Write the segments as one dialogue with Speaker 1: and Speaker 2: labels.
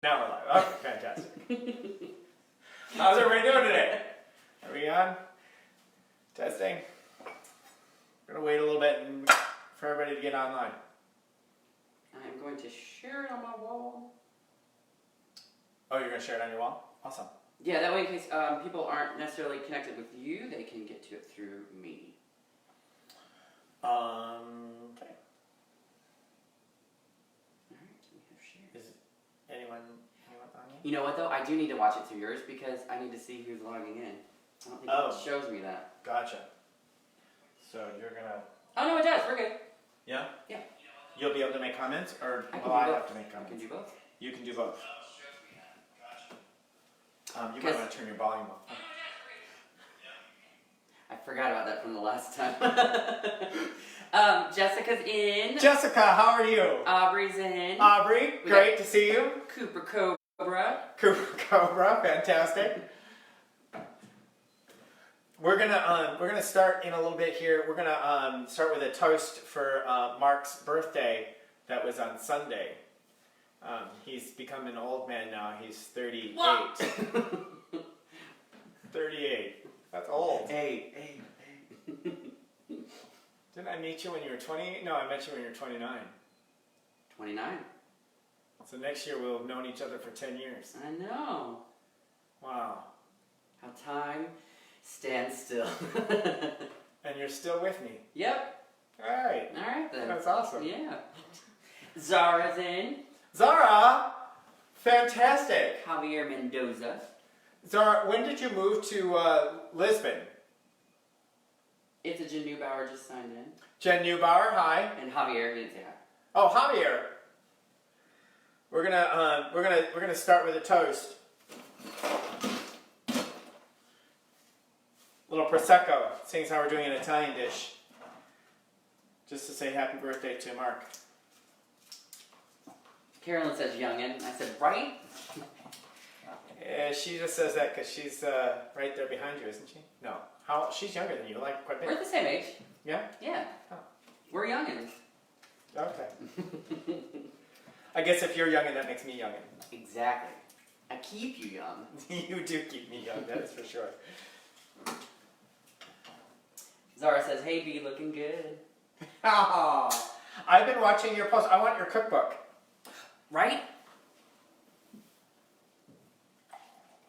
Speaker 1: Now we're live. Okay, fantastic. How's everybody doing today? Are we on? Testing. We're going to wait a little bit for everybody to get online.
Speaker 2: I'm going to share it on my wall.
Speaker 1: Oh, you're going to share it on your wall? Awesome.
Speaker 2: Yeah, that way in case people aren't necessarily connected with you, they can get to it through me.
Speaker 1: Okay.
Speaker 2: Alright, we have shared.
Speaker 1: Is anyone on here?
Speaker 2: You know what though? I do need to watch it through yours because I need to see who's logging in. I don't think it shows me that.
Speaker 1: Gotcha. So you're going to...
Speaker 2: Oh no, it does. We're good.
Speaker 1: Yeah?
Speaker 2: Yeah.
Speaker 1: You'll be able to make comments, or
Speaker 2: I
Speaker 1: will I have to make comments?
Speaker 2: I can do both.
Speaker 1: You can do both. You might want to turn your volume off.
Speaker 2: I forgot about that from the last time. Jessica's in.
Speaker 1: Jessica, how are you?
Speaker 2: Aubrey's in.
Speaker 1: Aubrey, great to see you.
Speaker 2: Cooper Cobra.
Speaker 1: Cooper Cobra, fantastic. We're gonna start in a little bit here. We're gonna start with a toast for Mark's birthday that was on Sunday. He's become an old man now. He's 38. 38. That's old.
Speaker 2: Hey.
Speaker 1: Didn't I meet you when you were 28? No, I met you when you were 29.
Speaker 2: 29.
Speaker 1: So next year we'll have known each other for 10 years.
Speaker 2: I know.
Speaker 1: Wow.
Speaker 2: How time stands still.
Speaker 1: And you're still with me.
Speaker 2: Yep.
Speaker 1: Alright.
Speaker 2: Alright then.
Speaker 1: That's awesome.
Speaker 2: Yeah. Zara's in.
Speaker 1: Zara! Fantastic.
Speaker 2: Javier Mendoza.
Speaker 1: Zara, when did you move to Lisbon?
Speaker 2: It's a Jen Neubauer just signed in.
Speaker 1: Jen Neubauer, hi.
Speaker 2: And Javier didn't say hi.
Speaker 1: Oh, Javier. We're gonna start with a toast. A little prosecco, seeing as how we're doing an Italian dish. Just to say happy birthday to Mark.
Speaker 2: Carolyn says youngin. I said right.
Speaker 1: Yeah, she just says that because she's right there behind you, isn't she? No. She's younger than you, like quite a bit.
Speaker 2: We're the same age.
Speaker 1: Yeah?
Speaker 2: Yeah.
Speaker 1: Oh.
Speaker 2: We're youngins.
Speaker 1: Okay. I guess if you're youngin, that makes me youngin.
Speaker 2: Exactly. I keep you young.
Speaker 1: You do keep me young, that is for sure.
Speaker 2: Zara says, hey B, looking good.
Speaker 1: Oh, I've been watching your post. I want your cookbook.
Speaker 2: Right?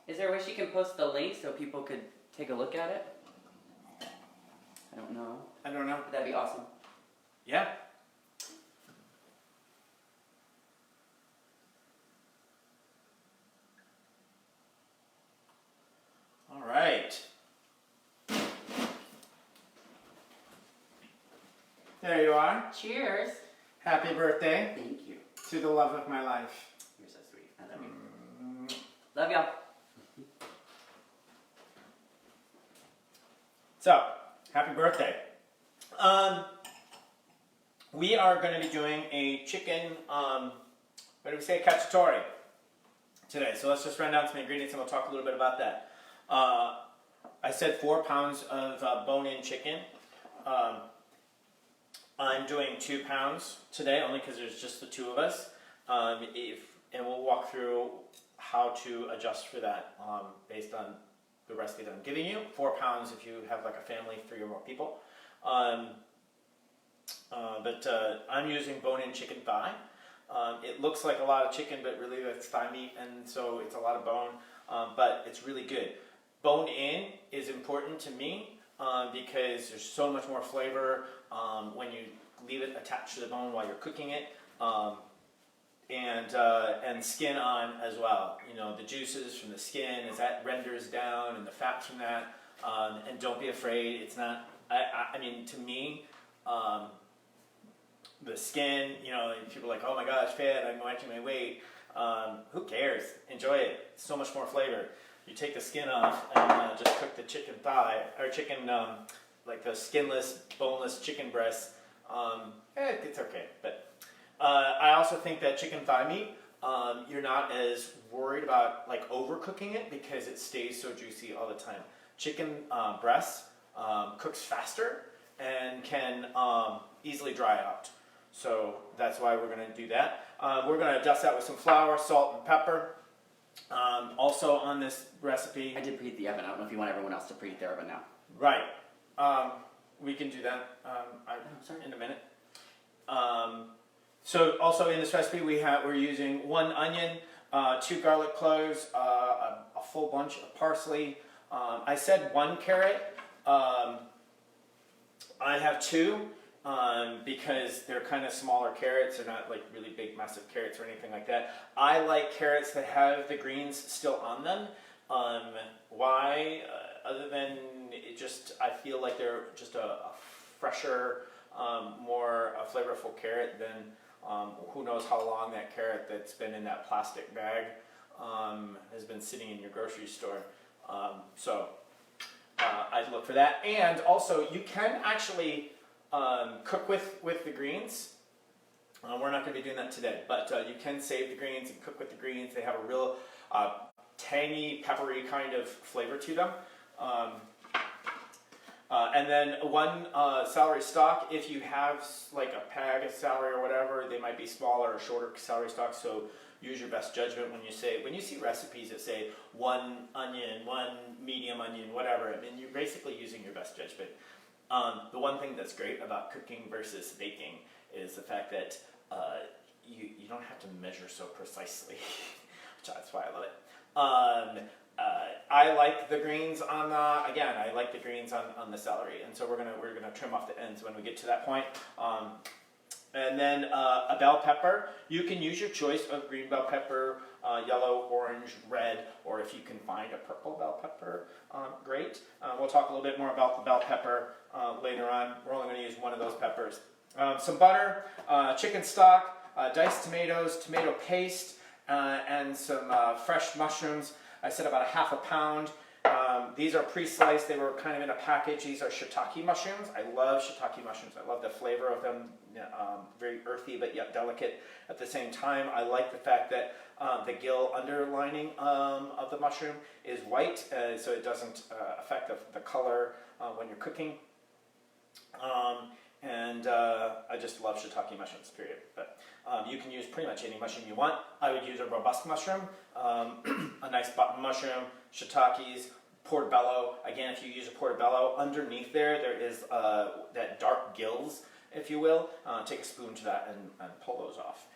Speaker 2: Is there a way she can post the link so people could take a look at it? I don't know.
Speaker 1: I don't know.
Speaker 2: That'd be awesome.
Speaker 1: Yeah. All right. There you are.
Speaker 2: Cheers.
Speaker 1: Happy birthday.
Speaker 2: Thank you.
Speaker 1: To the love of my life.
Speaker 2: You're so sweet. I love you. Love y'all.
Speaker 1: So, happy birthday. We are going to be doing a chicken, what do we say, cacciatore today. So let's just run down some ingredients and we'll talk a little bit about that. I said 4 pounds of bone-in chicken. I'm doing 2 pounds today, only because there's just the two of us. And we'll walk through how to adjust for that based on the recipe that I'm giving you. 4 pounds if you have like a family, 3 or more people. But I'm using bone-in chicken thigh. It looks like a lot of chicken, but really that's thigh meat, and so it's a lot of bone, but it's really good. Bone-in is important to me because there's so much more flavor when you leave it attached to the bone while you're cooking it. And skin on as well. You know, the juices from the skin, as that renders down, and the fat from that. And don't be afraid. It's not, I mean, to me, the skin, you know, people are like, oh my gosh, fat, I'm watching my weight. Who cares? Enjoy it. It's so much more flavor. You take the skin off and just cook the chicken thigh, or chicken, like the skinless, boneless chicken breast. It's okay, but I also think that chicken thigh meat, you're not as worried about like overcooking it because it stays so juicy all the time. Chicken breast cooks faster and can easily dry out. So that's why we're going to do that. We're going to adjust that with some flour, salt, and pepper. Also on this recipe...
Speaker 2: I did preheat the oven. I don't know if you want everyone else to preheat their oven now.
Speaker 1: Right. We can do that in a minute. So also in this recipe we're using 1 onion, 2 garlic cloves, a full bunch of parsley. I said 1 carrot. I have 2 because they're kind of smaller carrots. They're not like really big, massive carrots or anything like that. I like carrots that have the greens still on them. Why? Other than I feel like they're just a fresher, more flavorful carrot than who knows how long that carrot that's been in that plastic bag has been sitting in your grocery store. So I'd look for that. And also, you can actually cook with the greens. We're not going to be doing that today, but you can save the greens and cook with the greens. They have a real tangy, peppery kind of flavor to them. And then 1 celery stalk. If you have like a bag of celery or whatever, they might be smaller or shorter celery stalks. So use your best judgment when you see recipes that say 1 onion, 1 medium onion, whatever. I mean, you're basically using your best judgment. The one thing that's great about cooking versus baking is the fact that you don't have to measure so precisely. That's why I love it. I like the greens on I like the greens on the celery, and so we're gonna trim off the ends when we get to that point. And then a bell pepper. You can use your choice of green bell pepper, yellow, orange, red, or if you can find a purple bell pepper, great. We'll talk a little bit more about the bell pepper later on. We're only going to use 1 of those peppers. Some butter, chicken stock, diced tomatoes, tomato paste, and some fresh mushrooms. I said about 1/2 pound. These are pre-sliced. They were kind of in a package. These are shiitake mushrooms. I love shiitake mushrooms. I love the flavor of them. Very earthy, but yet delicate at the same time. I like the fact that the gill underlining of the mushroom is white, so it doesn't affect the color when you're cooking. And I just love shiitake mushrooms, period. But you can use pretty much any mushroom you want. I would use a robust mushroom, a nice button mushroom, shiitakes, portobello. Again, if you use a portobello, underneath there is that dark gills, if you will. Take a spoon to that and pull those off.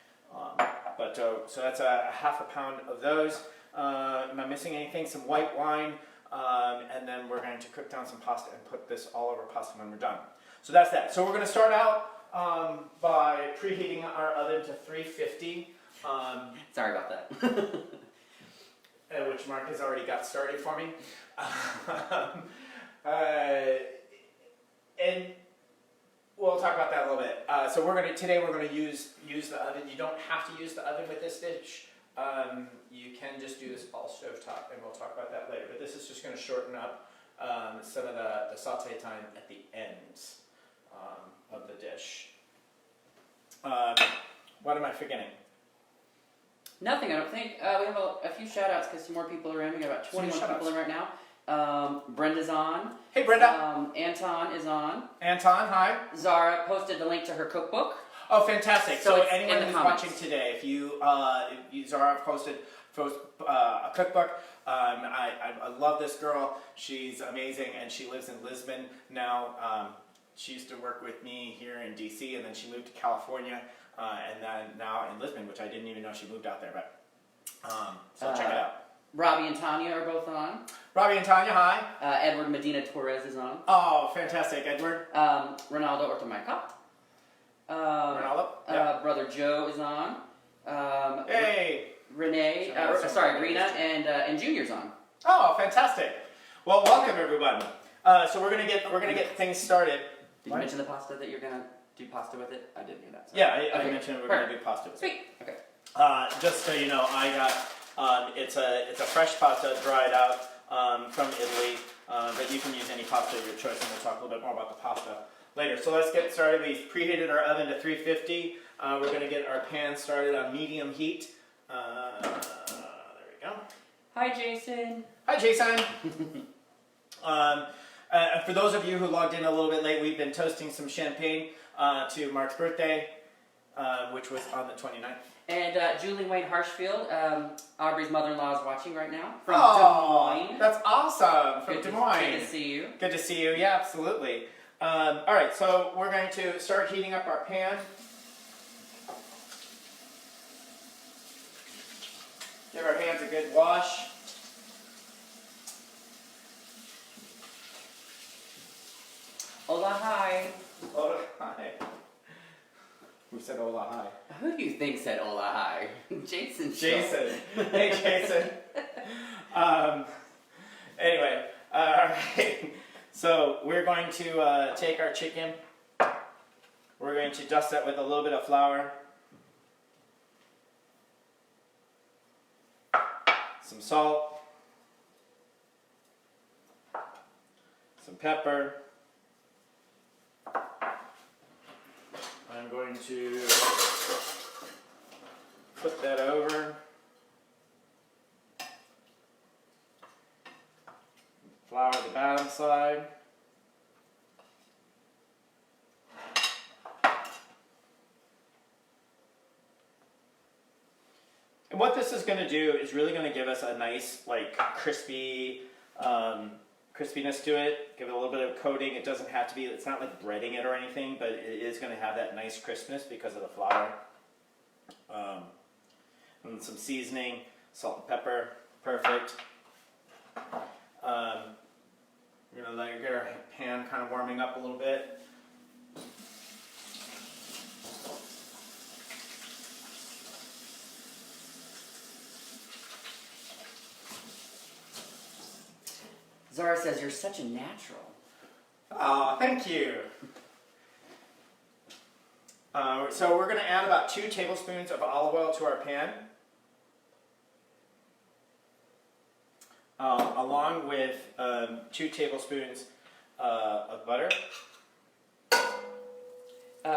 Speaker 1: So that's a 1/2 pound of those. Am I missing anything? Some white wine, and then we're going to cook down some pasta and put this all over pasta when we're done. So that's that. So we're going to start out by preheating our oven to 350.
Speaker 2: Sorry about that.
Speaker 1: Which Mark has already got started for me. And we'll talk about that a little bit. So today we're going to use the oven. You don't have to use the oven with this dish. You can just do this all stovetop, and we'll talk about that later. But this is just going to shorten up some of the saute time at the ends of the dish. What am I forgetting?
Speaker 2: Nothing, I don't think. We have a few shout-outs because some more people are in. We got about 21 people in right now. Brenda's on.
Speaker 1: Hey, Brenda.
Speaker 2: Anton is on.
Speaker 1: Anton, hi.
Speaker 2: Zara posted the link to her cookbook.
Speaker 1: Oh, fantastic. So anyone who's
Speaker 2: comments.
Speaker 1: watching today, if Zara posted a cookbook. I love this girl. She's amazing, and she lives in Lisbon now. She used to work with me here in D.C., and then she moved to California, and then now in Lisbon, which I didn't even know she moved out there. But so check it out.
Speaker 2: Robbie and Tanya are both on.
Speaker 1: Robbie and Tanya, hi.
Speaker 2: Edward Medina Torres is on.
Speaker 1: Oh, fantastic, Edward.
Speaker 2: Ronaldo Ortamaika.
Speaker 1: Ronaldo. Yep.
Speaker 2: Brother Joe is on.
Speaker 1: Hey.
Speaker 2: Renee, Rena, and Junior's on.
Speaker 1: Oh, fantastic. Well, welcome everyone. So we're gonna get things started.
Speaker 2: Did you mention the pasta that you're gonna do pasta with it? I didn't hear that.
Speaker 1: Sorry. Yeah, I mentioned we're gonna do pasta with it.
Speaker 2: Sweet. Okay.
Speaker 1: Just so you know, I got it's a fresh pasta dried out from Italy, but you can use any pasta of your choice, and we'll talk a little bit more about the pasta later. So let's get started. We've preheated our oven to 350. We're gonna get our pan started on medium heat. There we go.
Speaker 2: Hi, Jason.
Speaker 1: Hi, Jason. For those of you who logged in a little bit late, we've been toasting some champagne to Mark's birthday. which was on the 29th.
Speaker 2: And Julie Wayne Harshfield, Aubrey's mother-in-law, is watching right now from
Speaker 1: Oh,
Speaker 2: Des Moines.
Speaker 1: that's awesome. From Des Moines.
Speaker 2: Good to see you.
Speaker 1: Good to see you. Yeah, absolutely. All right, so we're going to start heating up our pan. Give our hands a good wash.
Speaker 2: Hola, hi.
Speaker 1: Hola, hi. Who said hola, hi?
Speaker 2: Who do you think said hola, hi? Jason.
Speaker 1: Jason. Hey, Jason. Anyway, all right. So we're going to take our chicken. We're going to dust that with a little bit of flour. Some salt. Some pepper. I'm going to flip that over. Flour the bottom side. And what this is going to do is really going to give us a nice, like, crispy crispiness to it. Give it a little bit of coating. It doesn't have to be, it's not like breading it or anything, but it is going to have that nice crispness because of the flour. And some seasoning, salt and pepper, perfect. We're going to let our pan kind of warming up a little bit.
Speaker 2: Zara says you're such a natural.
Speaker 1: Oh, thank you. So we're going to add about 2 tablespoons of olive oil to our pan. Along with 2 tablespoons of butter.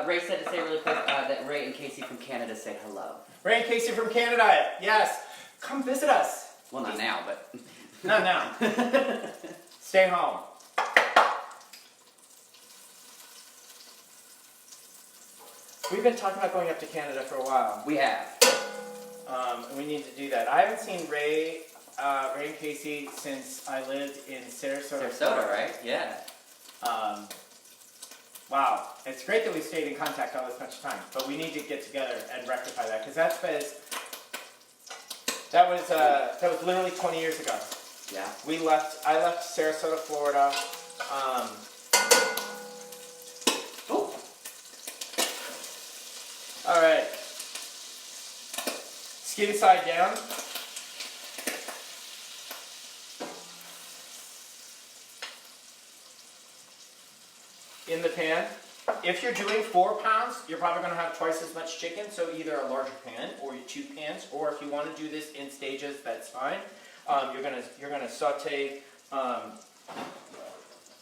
Speaker 2: Ray said to say really quick that Ray and Casey from Canada say hello.
Speaker 1: Ray and Casey from Canada, yes. Come visit us.
Speaker 2: Well, not now, but...
Speaker 1: Not now. Stay home. We've been talking about going up to Canada for a while.
Speaker 2: We have.
Speaker 1: And we need to do that. I haven't seen Ray and Casey since I lived in Sarasota.
Speaker 2: Sarasota, right? Yeah.
Speaker 1: Wow. It's great that we stayed in contact all this much time, but we need to get together and rectify that, because that was literally 20 years ago.
Speaker 2: Yeah.
Speaker 1: I left Sarasota, Florida. All right. Skin side down. In the pan. If you're doing 4 pounds, you're probably going to have twice as much chicken, so either a larger pan or 2 pans, or if you want to do this in stages, that's fine. You're gonna saute. I'm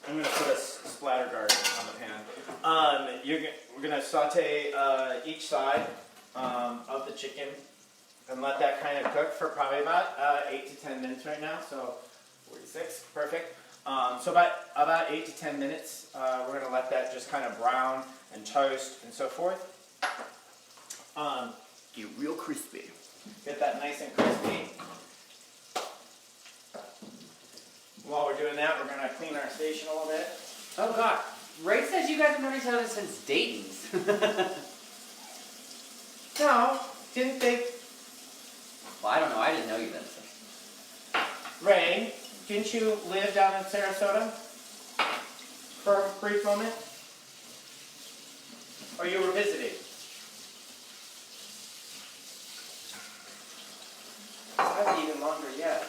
Speaker 1: gonna put a splatter guard on the pan. We're gonna saute each side of the chicken and let that kind of cook for probably about 8 to 10 minutes right now. So 46, perfect. So about 8 to 10 minutes. We're gonna let that just kind of brown and toast and so forth. Get real crispy. Get that nice and crispy. While we're doing that, we're going to clean our station a little bit.
Speaker 2: Oh, God. Ray says you guys have known each other since Dayton's.
Speaker 1: No, didn't think.
Speaker 2: Well, I don't know. I didn't know you then. So.
Speaker 1: Ray, didn't you live down in Sarasota for a brief moment? Or you were visiting? That's even longer yet.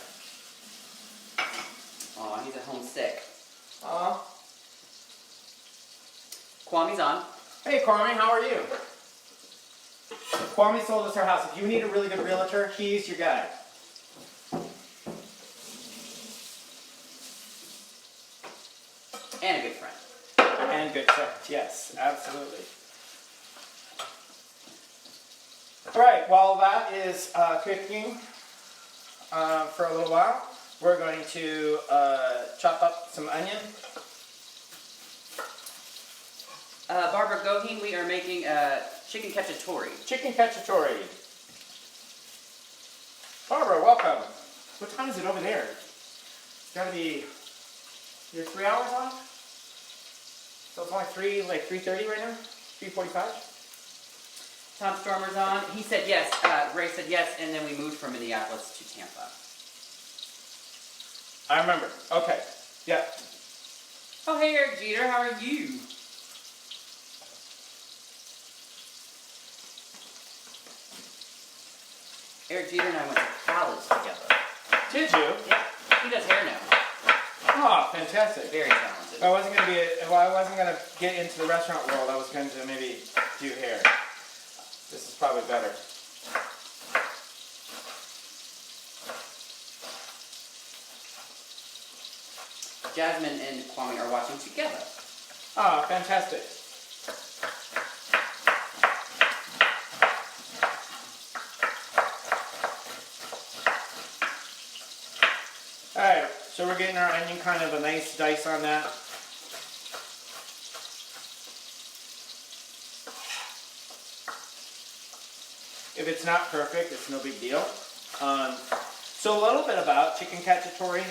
Speaker 2: Aw, he's at home sick.
Speaker 1: Aw.
Speaker 2: Kwame's on.
Speaker 1: Hey, Kwame, how are you? Kwame sold us our house. If you need a really good realtor, he's your guy.
Speaker 2: And a good friend.
Speaker 1: And good friend, yes, absolutely. All right, while that is cooking for a little while, we're going to chop up some onion.
Speaker 2: Barbara Goheen, we are making Chicken Cacciatore.
Speaker 1: Chicken Cacciatore. Barbara, welcome. What time is it over there? It's gotta be, you're 3 hours off? So it's only 3:30 right now? 3:45?
Speaker 2: Tom Stormer's on. He said yes. Ray said yes, and then we moved from Minneapolis to Tampa.
Speaker 1: I remember. Okay. Yeah.
Speaker 2: Oh, hey, Eric Jeter. How are you? Eric Jeter and I went to college together.
Speaker 1: Did you?
Speaker 2: Yeah. He does hair now.
Speaker 1: Oh, fantastic.
Speaker 2: Very talented.
Speaker 1: I wasn't gonna get into the restaurant world. I was going to maybe do hair. This is probably better.
Speaker 2: Jasmine and Kwame are watching together.
Speaker 1: Ah, fantastic. Alright, so we're getting our onion kind of a nice dice on that. If it's not perfect, it's no big deal. So a little bit about Chicken Cacciatore.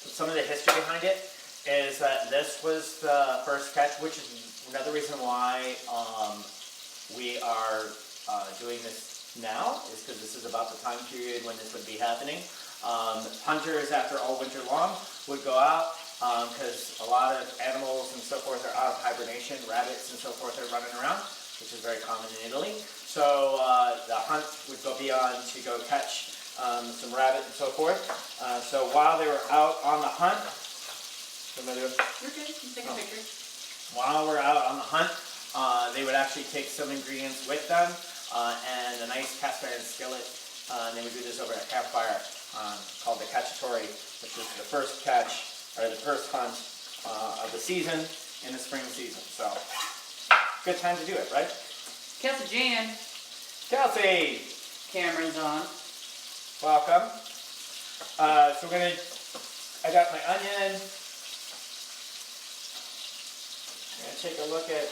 Speaker 1: Some of the history behind it is that this was the first catch, which is another reason why we are doing this now, is because this is about the time period when this would be happening. Hunters, after all winter long, would go out because a lot of animals and so forth are out of hibernation. Rabbits and so forth are running around, which is very common in Italy. So the hunt would be on to go catch some rabbit and so forth. So while they were out on the hunt,
Speaker 2: You're good. You take a picture.
Speaker 1: while we're out on the hunt, they would actually take some ingredients with them and a nice cast iron skillet. And they would do this over a campfire called the Cacciatore, which is the first catch, or the first hunt of the season in the spring season. So, good time to do it, right?
Speaker 2: Kelsey Jan.
Speaker 1: Kelsey!
Speaker 2: Cameron's on.
Speaker 1: Welcome. So we're gonna, I got my onion. I'm gonna take a look at,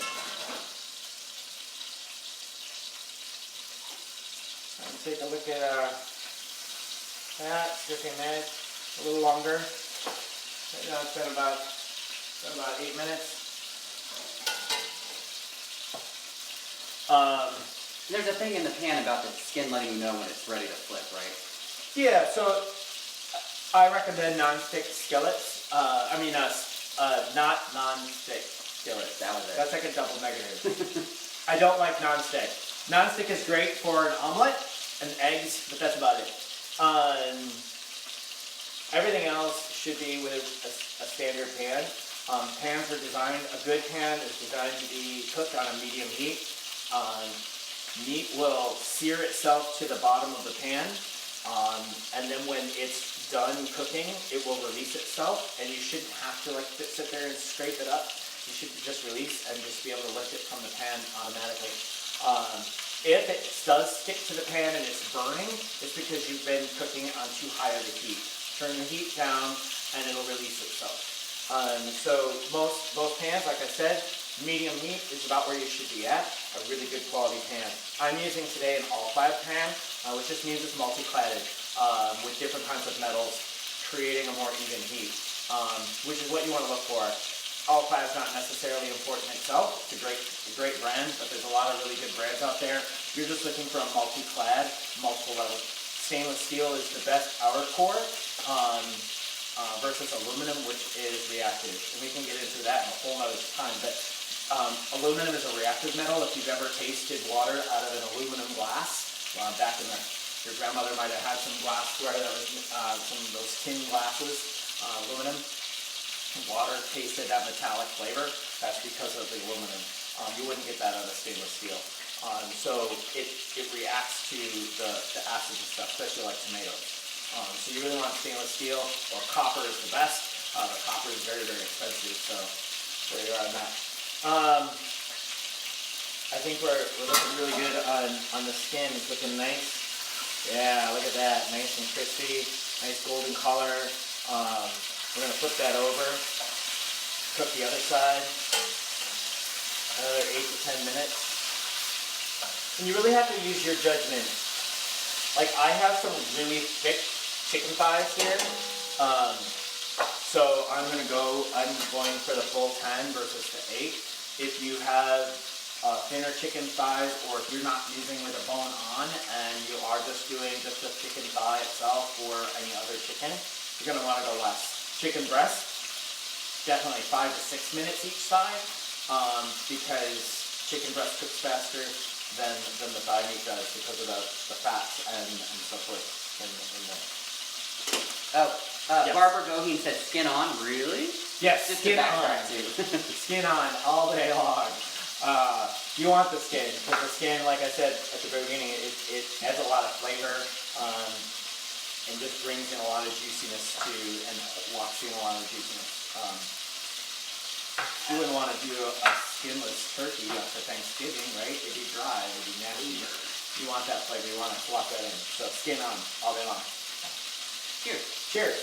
Speaker 1: that, cooking that a little longer. Right now it's been about 8 minutes.
Speaker 2: There's a thing in the pan about the skin letting you know when it's ready to flip, right?
Speaker 1: Yeah, so I recommend non-stick skillets. Not non-stick skillets.
Speaker 2: That was it.
Speaker 1: That's like a double negative. I don't like non-stick. Non-stick is great for an omelet and eggs, but that's about it. Everything else should be with a standard pan. Pans are designed, a good pan is designed to be cooked on a medium heat. Meat will sear itself to the bottom of the pan, and then when it's done cooking, it will release itself, and you shouldn't have to sit there and scrape it up. You should just release and just be able to lift it from the pan automatically. If it does stick to the pan and it's burning, it's because you've been cooking on too high of a heat. Turn the heat down, and it'll release itself. So most pans, like I said, medium heat is about where you should be at, a really good quality pan. I'm using today an all-clad pan, which just means it's multi-cladded with different kinds of metals, creating a more even heat, which is what you want to look for. All-clad is not necessarily important itself. It's a great brand, but there's a lot of really good brands out there. You're just looking for a multi-clad, multiple levels. Stainless steel is the best hour core versus aluminum, which is reactive. And we can get into that in a whole other time. But aluminum is a reactive metal. If you've ever tasted water out of an aluminum glass, back in your grandmother might have had some glassware that was some of those tin glasses, aluminum. Water tasted that metallic flavor. That's because of the aluminum. You wouldn't get that out of stainless steel. So it reacts to the acids and stuff, especially like tomatoes. So you really want stainless steel, or copper is the best. The copper is very, very expensive, so there you are on that. I think we're looking really good on the skin. It's looking nice. Yeah, look at that. Nice and crispy. Nice golden color. We're going to flip that over. Cook the other side. Another 8 to 10 minutes. And you really have to use your judgment. Like I have some really thick chicken thighs here. So I'm going for the full 10 versus the 8. If you have thinner chicken thighs, or if you're not using with a bone on and you are just doing just the chicken thigh itself or any other chicken, you're going to want to go less. Chicken breast, definitely 5 to 6 minutes each side, because chicken breast cooks faster than the thigh meat does because of the fats and so forth in there.
Speaker 2: Yes. Barbara Goheen said skin on, really?
Speaker 1: Yes,
Speaker 2: just
Speaker 1: skin on.
Speaker 2: Too.
Speaker 1: Skin on all day long. You want the skin, because the skin, like I said at the very beginning, it adds a lot of flavor and just brings in a lot of juiciness and locks in a lot of juiciness. You wouldn't want to do a skinless turkey after Thanksgiving, right? It'd be dry, it'd be nasty. You want that flavor, you want to swap that in. So skin on all day long.
Speaker 2: Cheers.
Speaker 1: Cheers.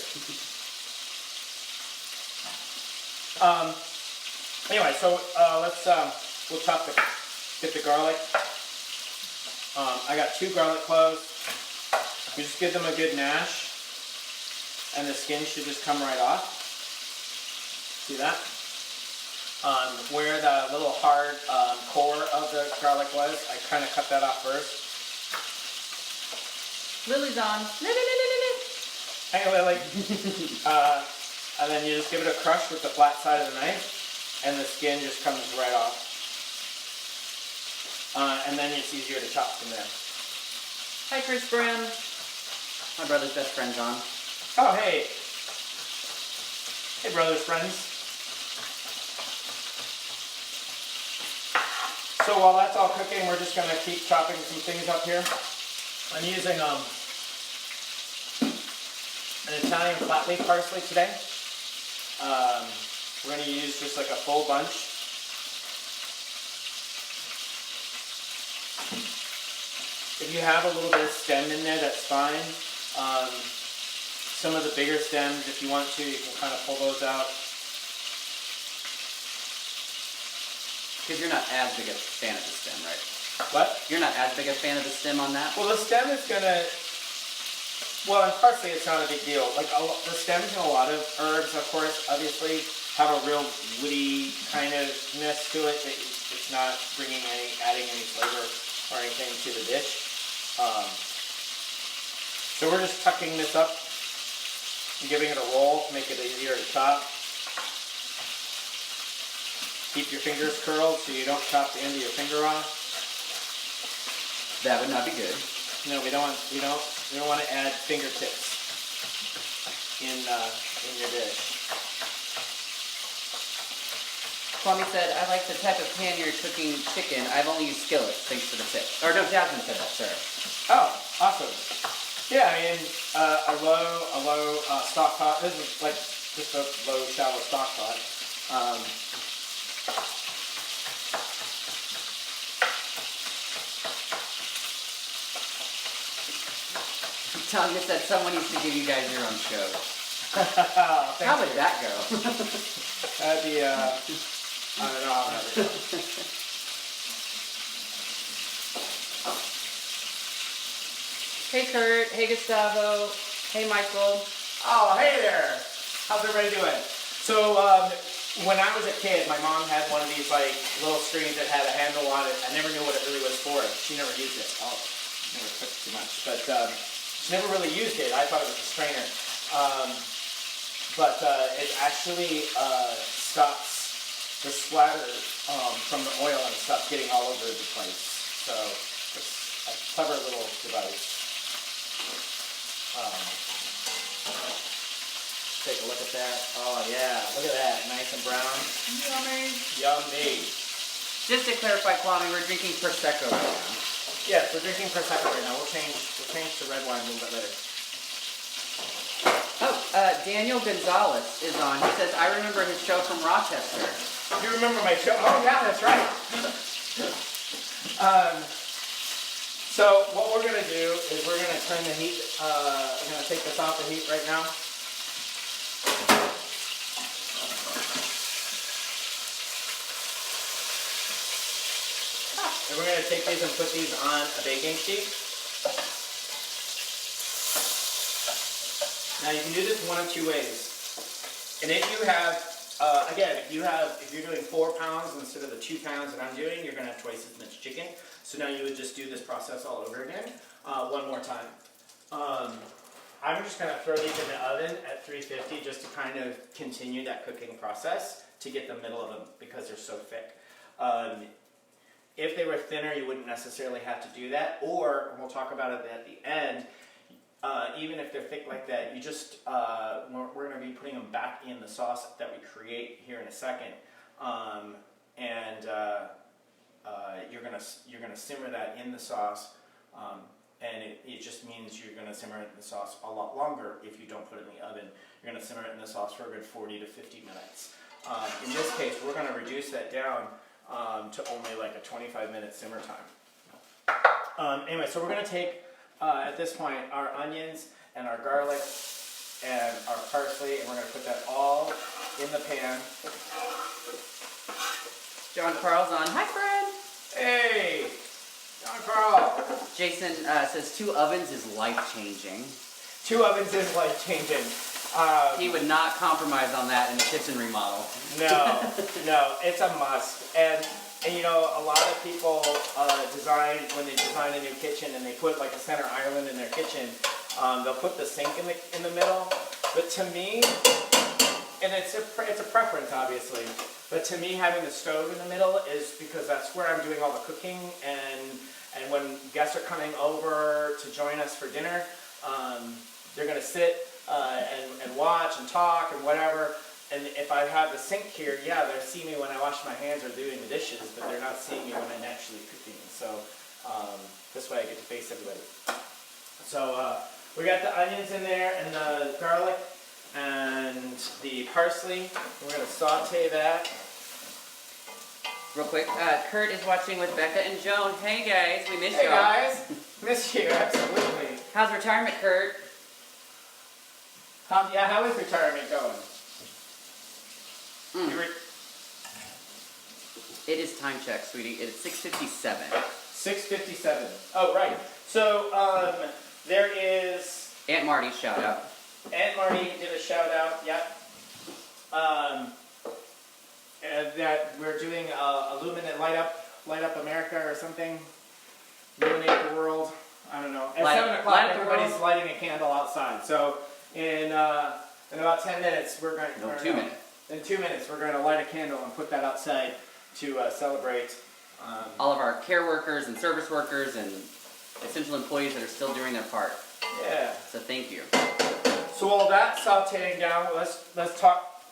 Speaker 1: Anyway, so we'll get the garlic. I got 2 garlic cloves. You just give them a good mash, and the skin should just come right off. See that? Where the little hard core of the garlic was, I kind of cut that off first.
Speaker 2: Lily's on.
Speaker 1: Hey, Lily. And then you just give it a crush with the flat side of the knife, and the skin just comes right off. And then it's easier to chop from there.
Speaker 2: Hi, Chris Bram. My brother's best friend's on.
Speaker 1: Oh, hey. Hey, brothers, friends. So while that's all cooking, we're just going to keep chopping some things up here. I'm using an Italian flat leaf parsley today. We're going to use just like a full bunch. If you have a little bit of stem in there, that's fine. Some of the bigger stems, if you want to, you can kind of pull those out.
Speaker 2: Because you're not as big a fan of the stem, right?
Speaker 1: What?
Speaker 2: You're not as big a fan of the stem on that?
Speaker 1: Well, the stem is going to... Well, in parsley, it's not a big deal. Like the stems in a lot of herbs, of course, obviously have a real woody kind of ness to it. It's not adding any flavor or anything to the dish. So we're just tucking this up and giving it a roll to make it easier to chop. Keep your fingers curled so you don't chop the end of your finger off.
Speaker 2: That would not be good.
Speaker 1: No, we don't want to add fingertips in your dish.
Speaker 2: Kwame said, I like the type of pan you're cooking chicken. I've only used skillets. Thanks for the tip. Or no, Jasmine said that, sorry.
Speaker 1: Oh, awesome. Yeah, I mean, a low stock pot. This is like just a low, shallow stock pot.
Speaker 2: Tanya said someone needs to give you guys your own show. How would that go?
Speaker 1: That'd be, I don't know how that would go.
Speaker 2: Hey Kurt, hey Gustavo, hey Michael.
Speaker 1: Oh, hey there. How's everybody doing? So, when I was a kid, my mom had one of these like little screens that had a handle on it. I never knew what it really was for. She never used it. Oh, never cooked too much, but she never really used it. I thought it was a strainer, but it actually stops the splatter from the oil and stuff getting all over the place. So it's a clever little device. Take a look at that. Oh yeah, look at that, nice and brown.
Speaker 2: Yummy.
Speaker 1: Yummy.
Speaker 2: Just to clarify, Kwame, we're drinking Prosecco right now.
Speaker 1: Yes, we're drinking Prosecco right now. We'll change to red wine a little bit later.
Speaker 2: Oh, Daniel Gonzalez is on. He says, I remember his show from Rochester.
Speaker 1: You remember my show? Oh yeah, that's right. So what we're going to do is we're going to turn the heat, we're going to take this off the heat right now. And we're going to take these and put these on a baking sheet. Now you can do this one of two ways. And if you have, again, if you're doing 4 pounds instead of the 2 pounds that I'm doing, you're going to have twice as much chicken. So now you would just do this process all over again, one more time. I'm just going to throw these in the oven at 350 just to kind of continue that cooking process to get the middle of them because they're so thick. If they were thinner, you wouldn't necessarily have to do that, or, and we'll talk about it at the end, even if they're thick like that, you just, we're going to be putting them back in the sauce that we create here in a second, you're going to simmer that in the sauce, and it just means you're going to simmer it in the sauce a lot longer if you don't put it in the oven. You're going to simmer it in the sauce for a good 40 to 50 minutes. In this case, we're going to reduce that down to only like a 25-minute simmer time. Anyway, so we're going to take, at this point, our onions and our garlic and our parsley, and we're going to put that all in the pan.
Speaker 2: John Carl's on. Hi, Fred.
Speaker 1: Hey, John Carl.
Speaker 2: Jason says 2 ovens is life-changing.
Speaker 1: 2 ovens is life-changing.
Speaker 2: He would not compromise on that in the kitchen remodel.
Speaker 1: No, it's a must. And you know, a lot of people when they design a new kitchen and they put like a center island in their kitchen, they'll put the sink in the middle. But to me, and it's a preference obviously, but to me having the stove in the middle is because that's where I'm doing all the cooking, and when guests are coming over to join us for dinner, they're going to sit and watch and talk and whatever. And if I have the sink here, yeah, they'll see me when I wash my hands or doing the dishes, but they're not seeing me when I'm actually cooking. So this way I get to face everybody. So we got the onions in there and the garlic and the parsley. We're going to saute that.
Speaker 2: Real quick, Kurt is watching with Becca and Joan. Hey guys, we missed
Speaker 1: Hey
Speaker 2: y'all.
Speaker 1: guys, miss you, absolutely.
Speaker 2: How's retirement, Kurt?
Speaker 1: How is retirement going?
Speaker 2: It is time check, sweetie. It's 6:57.
Speaker 1: 6:57. Oh, right. So there is
Speaker 2: Aunt Marty's shout out.
Speaker 1: Aunt Marty did a shout out. Yep. That we're doing Illuminate Light Up America or something. Illuminate the world. I don't know. At 7 o'clock, everybody's lighting a candle outside. So in about 10 minutes, we're going.
Speaker 2: No, 2 minutes.
Speaker 1: In 2 minutes, we're going to light a candle and put that outside to celebrate.
Speaker 2: All of our care workers and service workers and essential employees that are still doing their part.
Speaker 1: Yeah.
Speaker 2: So thank you.
Speaker 1: So while that's sauteing down, let's talk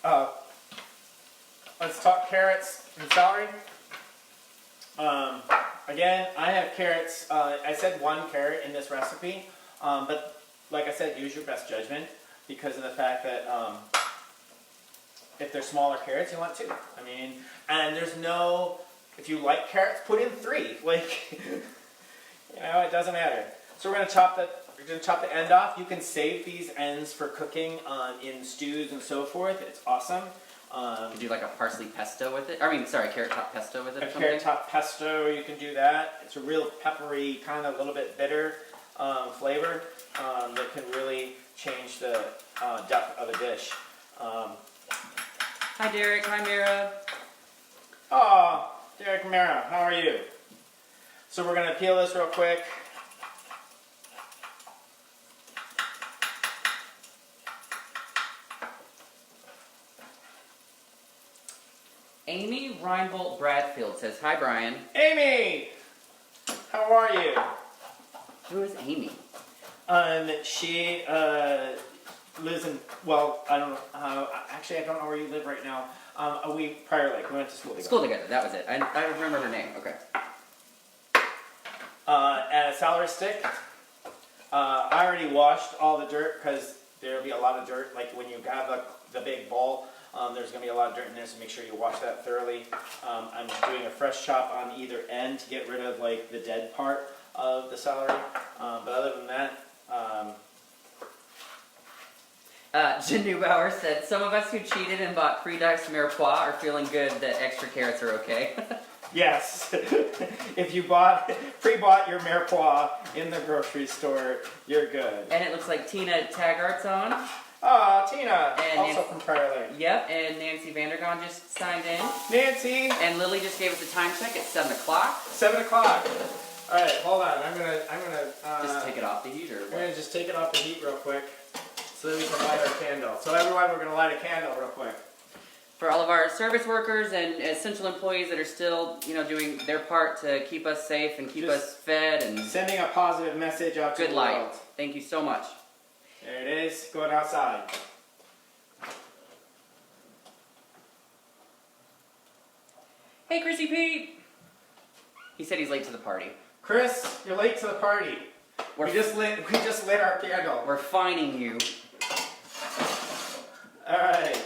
Speaker 1: carrots and celery. Again, I have carrots. I said 1 carrot in this recipe, but like I said, use your best judgment because of the fact that if they're smaller carrots, you want 2. I mean, and there's no. If you like carrots, put in 3. Like, it doesn't matter. So we're going to chop the end off. You can save these ends for cooking in stews and so forth. It's awesome.
Speaker 2: You do like a parsley pesto with it? Carrot top pesto with it.
Speaker 1: A carrot top pesto, you can do that. It's a real peppery, kind of a little bit bitter flavor that can really change the depth of a dish.
Speaker 2: Hi Derek, hi Mira.
Speaker 1: Oh, Derek Mara, how are you? So we're going to peel this real quick.
Speaker 2: Amy Reinbolt Bradfield says, hi Brian.
Speaker 1: Amy! How are you?
Speaker 2: Who is Amy?
Speaker 1: She lives in, well, I don't know, actually I don't know where you live right now. We went to school together.
Speaker 2: School together, that was it. I remember her name, okay.
Speaker 1: And a celery stick. I already washed all the dirt because there'll be a lot of dirt. Like when you have the big bowl, there's going to be a lot of dirt in there, so make sure you wash that thoroughly. I'm doing a fresh chop on either end to get rid of like the dead part of the celery. But other than that,
Speaker 2: Jen Neubauer said, some of us who cheated and bought pre-diced mirepoix are feeling good that extra carrots are okay.
Speaker 1: Yes. If you pre-bought your mirepoix in the grocery store, you're good.
Speaker 2: And it looks like Tina Taggart's on.
Speaker 1: Oh, Tina,
Speaker 2: And
Speaker 1: also from Carly.
Speaker 2: Yep, and Nancy Vandergon just signed in.
Speaker 1: Nancy.
Speaker 2: And Lily just gave us a time check at 7 o'clock.
Speaker 1: 7 o'clock. All right, hold on. I'm gonna.
Speaker 2: Just take it off the heat, or
Speaker 1: I'm
Speaker 2: what?
Speaker 1: gonna just take it off the heat real quick, so that we can light our candle. So everyone, we're gonna light a candle real quick.
Speaker 2: For all of our service workers and essential employees that are still, doing their part to keep us safe and keep us fed and
Speaker 1: Sending a positive message out to
Speaker 2: good
Speaker 1: the
Speaker 2: light.
Speaker 1: world.
Speaker 2: Thank you so much.
Speaker 1: There it is, going outside.
Speaker 2: Hey, Chrissy Pete. He said he's late to the party.
Speaker 1: Chris, you're late to the party. We just lit our candle.
Speaker 2: We're fining you.
Speaker 1: All right.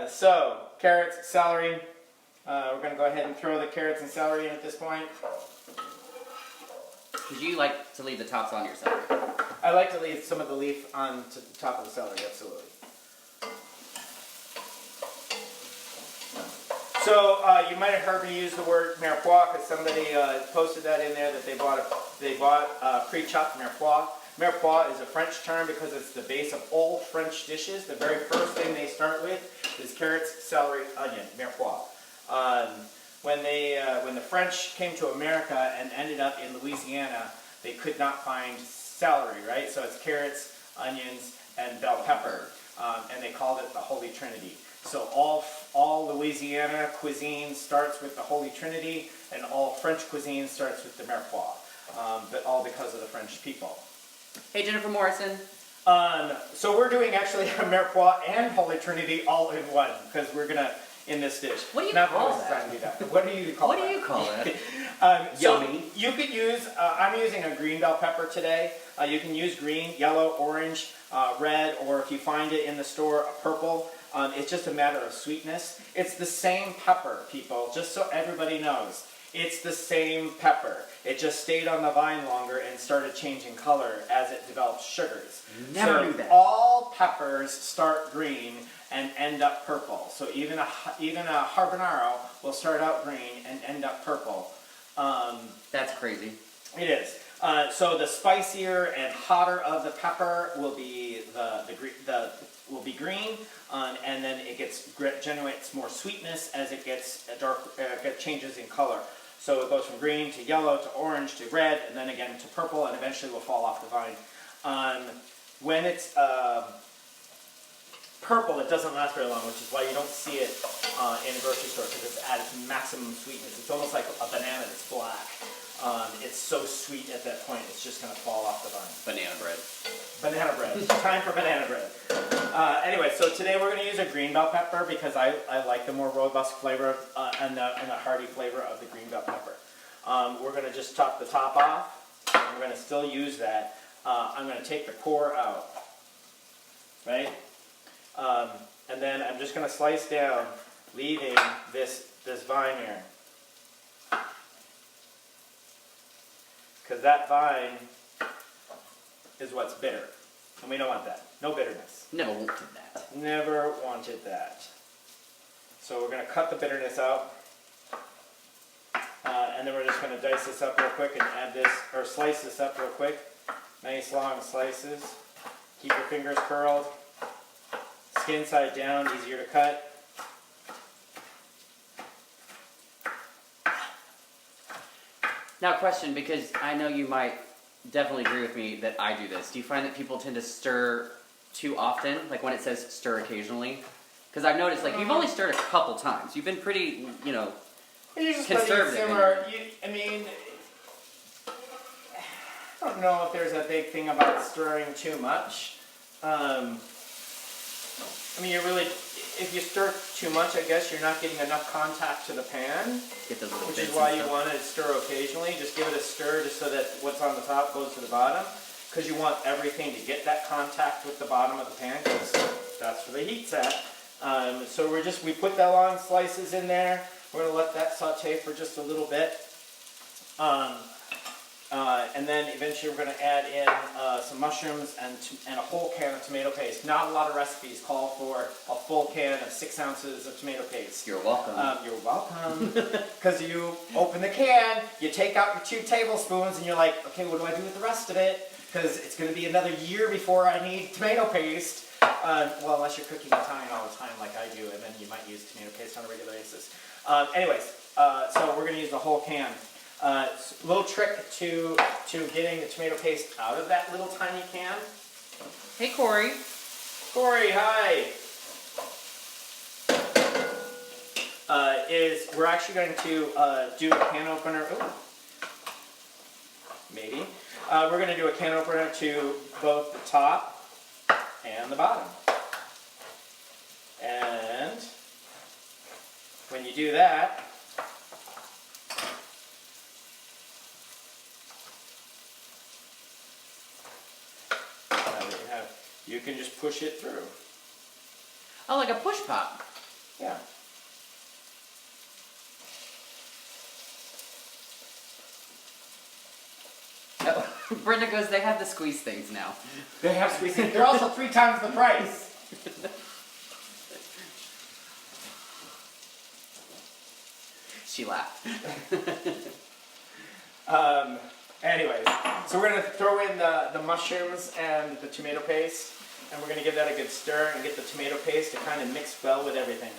Speaker 1: So carrots, celery. We're gonna go ahead and throw the carrots and celery in at this point.
Speaker 2: Would you like to leave the tops on your celery?
Speaker 1: I like to leave some of the leaf on to the top of the celery, absolutely. So you might have heard me use the word mirepoix because somebody posted that in there that they bought pre-chopped mirepoix. Mirepoix is a French term because it's the base of all French dishes. The very first thing they start with is carrots, celery, onion, mirepoix. When the French came to America and ended up in Louisiana, they could not find celery, right? So it's carrots, onions, and bell pepper, and they called it the Holy Trinity. So all Louisiana cuisine starts with the Holy Trinity, and all French cuisine starts with the mirepoix, but all because of the French people.
Speaker 2: Hey, Jennifer Morrison.
Speaker 1: So we're doing actually a mirepoix and Holy Trinity all in one, because we're gonna in this dish.
Speaker 2: What do you
Speaker 1: Not
Speaker 2: call
Speaker 1: because it's
Speaker 2: that?
Speaker 1: time to do that. What do you call
Speaker 2: What
Speaker 1: that?
Speaker 2: do you call it?
Speaker 1: Yummy. So you could use, I'm using a green bell pepper today. You can use green, yellow, orange, red, or if you find it in the store, a purple. It's just a matter of sweetness. It's the same pepper, people, just so everybody knows. It's the same pepper. It just stayed on the vine longer and started changing color as it developed sugars.
Speaker 2: Never knew that.
Speaker 1: All peppers start green and end up purple. So even a habanero will start out green and end up purple.
Speaker 2: That's crazy.
Speaker 1: It is. So the spicier and hotter of the pepper will be will be green, and then it generates more sweetness as it gets changes in color. So it goes from green to yellow to orange to red, and then again to purple, and eventually will fall off the vine. When it's purple, it doesn't last very long, which is why you don't see it in a grocery store, because it's at its maximum sweetness. It's almost like a banana that's black. It's so sweet at that point, it's just going to fall off the vine.
Speaker 2: Banana bread.
Speaker 1: Banana bread. Time for banana bread. Anyway, so today we're going to use a green bell pepper because I like the more robust flavor and the hearty flavor of the green bell pepper. We're going to just chop the top off. We're going to still use that. I'm going to take the core out, right? And then I'm just going to slice down, leaving this vine here. Because that vine is what's bitter. And we don't want that. No bitterness.
Speaker 2: Never wanted that.
Speaker 1: Never wanted that. So we're going to cut the bitterness out. And then we're just going to dice this up real quick and add this, or slice this up real quick. Nice long slices. Keep your fingers curled. Skin side down, easier to cut.
Speaker 2: Now, question, because I know you might definitely agree with me that I do this. Do you find that people tend to stir too often? Like when it says stir occasionally? Because I've noticed, like, you've only stirred a couple times. You've been pretty,
Speaker 1: You're just
Speaker 2: conservative.
Speaker 1: simmer. I don't know if there's a big thing about stirring too much. If you stir too much, I guess you're not getting enough contact to the pan,
Speaker 2: Get those little
Speaker 1: which
Speaker 2: bits
Speaker 1: is why
Speaker 2: and
Speaker 1: you
Speaker 2: stuff.
Speaker 1: want to stir occasionally. Just give it a stir just so that what's on the top goes to the bottom, because you want everything to get that contact with the bottom of the pan, because that's where the heat's at. So we put the long slices in there. We're going to let that saute for just a little bit. And then eventually we're going to add in some mushrooms and a whole can of tomato paste. Not a lot of recipes call for a full can of 6 ounces of tomato paste.
Speaker 2: You're welcome.
Speaker 1: You're welcome. Because you open the can, you take out your 2 tablespoons, and you're like, okay, what do I do with the rest of it? Because it's going to be another year before I need tomato paste. Well, unless you're cooking Italian all the time like I do, and then you might use tomato paste on a regular basis. So we're going to use the whole can. Little trick to getting the tomato paste out of that little tiny can.
Speaker 2: Hey, Corey.
Speaker 1: Corey, hi. Is we're actually going to do a can opener. Ooh, maybe. We're going to do a can opener to both the top and the bottom. And when you do that, you can just push it through.
Speaker 2: Oh, like a push pop.
Speaker 1: Yeah.
Speaker 2: Oh, Brenda goes, they have the squeeze things now.
Speaker 1: They have squeezing. They're also 3 times the price.
Speaker 2: She laughed.
Speaker 1: Anyways, so we're going to throw in the mushrooms and the tomato paste, and we're going to give that a good stir and get the tomato paste to kind of mix well with everything.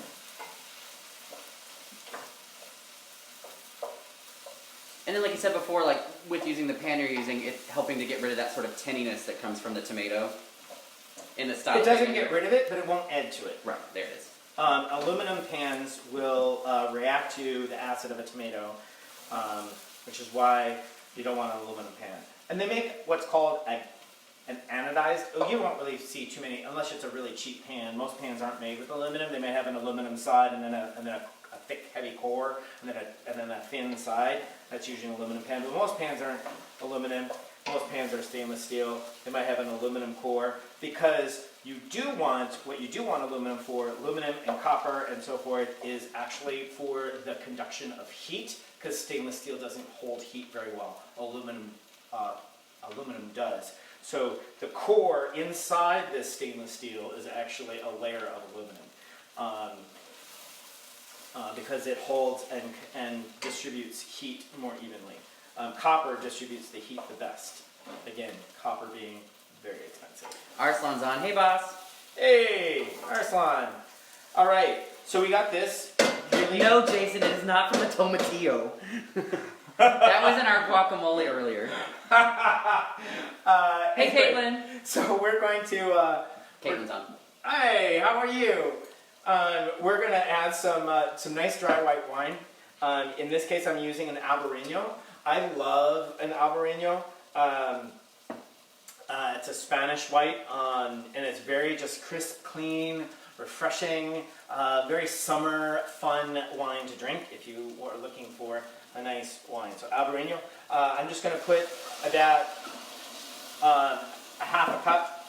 Speaker 2: And then, like you said before, like with using the pan you're using, it's helping to get rid of that sort of tinniness that comes from the tomato in the style.
Speaker 1: It doesn't get rid of it, but it won't add to it.
Speaker 2: Right, there it is.
Speaker 1: Aluminum pans will react to the acid of a tomato, which is why you don't want an aluminum pan. And they make what's called an anodized. Oh, you won't really see too many unless it's a really cheap pan. Most pans aren't made with aluminum. They may have an aluminum side and then a thick, heavy core, and then a thin side. That's usually an aluminum pan. But most pans aren't aluminum. Most pans are stainless steel. They might have an aluminum core because what you do want aluminum for, aluminum and copper and so forth, is actually for the conduction of heat, because stainless steel doesn't hold heat very well. Aluminum does. So the core inside this stainless steel is actually a layer of aluminum. Because it holds and distributes heat more evenly. Copper distributes the heat the best. Again, copper being very expensive.
Speaker 2: Arslan's on. Hey, boss.
Speaker 1: Hey, Arslan. All right, so we got this. Really.
Speaker 2: No, Jason, it is not from a tomatillo. That was in our guacamole earlier. Hey, Caitlin.
Speaker 1: So we're going to.
Speaker 2: Caitlin's on.
Speaker 1: Hey, how are you? We're going to add some nice dry white wine. In this case, I'm using an Albarino. I love an Albarino. It's a Spanish white, and it's very just crisp, clean, refreshing, very summer fun wine to drink if you are looking for a nice wine. So Albarino. I'm just going to put about a half a cup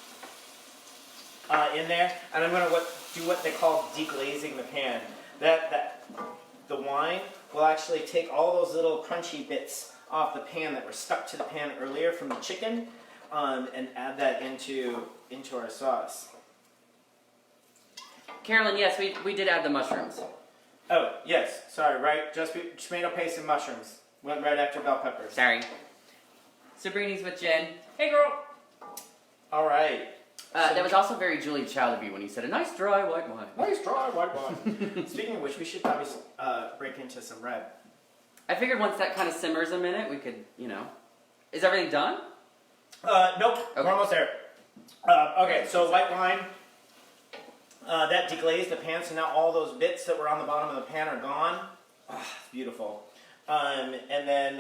Speaker 1: in there, and I'm going to do what they call deglazing the pan. The wine will actually take all those little crunchy bits off the pan that were stuck to the pan earlier from the chicken, and add that into our sauce.
Speaker 2: Carolyn, yes, we did add the mushrooms.
Speaker 1: Oh, yes, sorry, right? Just tomato paste and mushrooms. Went right after bell peppers.
Speaker 2: Sorry. Sabrini's with Jen. Hey, girl.
Speaker 1: All right.
Speaker 2: That was also very Julie Child of you when you said a nice dry white wine.
Speaker 1: Nice dry white wine. Speaking of which, we should probably break into some red.
Speaker 2: I figured once that kind of simmers a minute, we could, Is everything done?
Speaker 1: Nope,
Speaker 2: Okay.
Speaker 1: we're almost there. Okay, so white wine, that deglazed the pan, so now all those bits that were on the bottom of the pan are gone. Oh, it's beautiful. And then...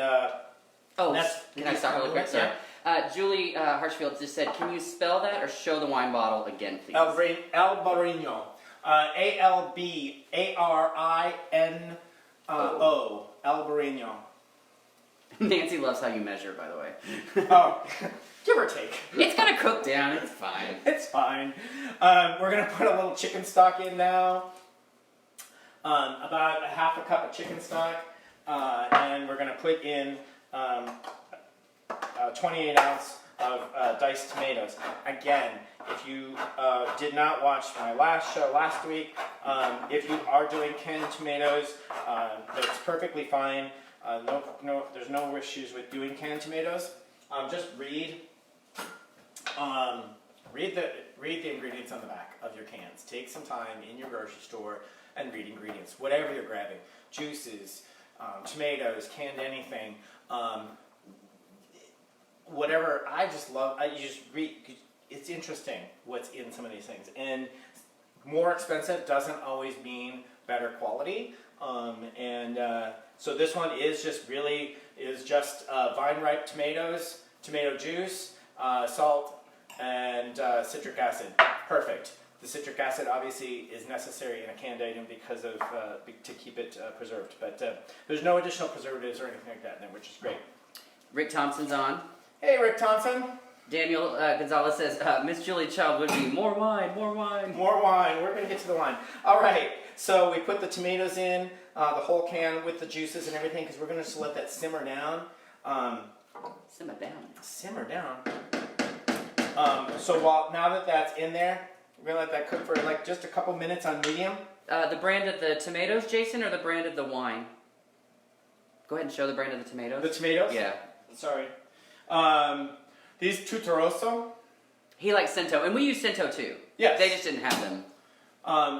Speaker 2: can I stop really quick? Sorry.
Speaker 1: Yeah.
Speaker 2: Julie Harshfield just said, can you spell that or show the wine bottle again, please?
Speaker 1: Albarino. A-L-B-A-R-I-N-O. Albarino.
Speaker 2: Nancy loves how you measure, by the way.
Speaker 1: Oh, give or take.
Speaker 2: It's gonna cook down, it's fine.
Speaker 1: It's fine. We're gonna put a little chicken stock in now. About a half a cup of chicken stock. And we're gonna put in 28 ounce of diced tomatoes. Again, if you did not watch my last show last week, if you are doing canned tomatoes, that's perfectly fine. There's no issues with doing canned tomatoes. Just read the ingredients on the back of your cans. Take some time in your grocery store and read ingredients. Whatever you're grabbing, juices, tomatoes, canned anything, whatever. You just read. It's interesting what's in some of these things, and more expensive doesn't always mean better quality. So this one is just vine ripe tomatoes, tomato juice, salt, and citric acid. Perfect. The citric acid obviously is necessary in a canned item because of to keep it preserved. But there's no additional preservatives or anything like that in there, which is great.
Speaker 2: Rick Thompson's on.
Speaker 1: Hey, Rick Thompson.
Speaker 2: Daniel Gonzalez says, Miss Julie Child would be more wine, more wine.
Speaker 1: More wine. We're going to get to the wine. All right. So we put the tomatoes in, the whole can with the juices and everything, because we're going to just let that simmer down.
Speaker 2: Simmer down.
Speaker 1: Simmer down. So now that that's in there, we're going to let that cook for like just a couple minutes on medium.
Speaker 2: The brand of the tomatoes, Jason, or the brand of the wine? Go ahead and show the brand of the tomatoes.
Speaker 1: The tomatoes?
Speaker 2: Yeah.
Speaker 1: Sorry. These Tutoroso.
Speaker 2: He likes Cento, and we use Cento too.
Speaker 1: Yes.
Speaker 2: They just didn't have them.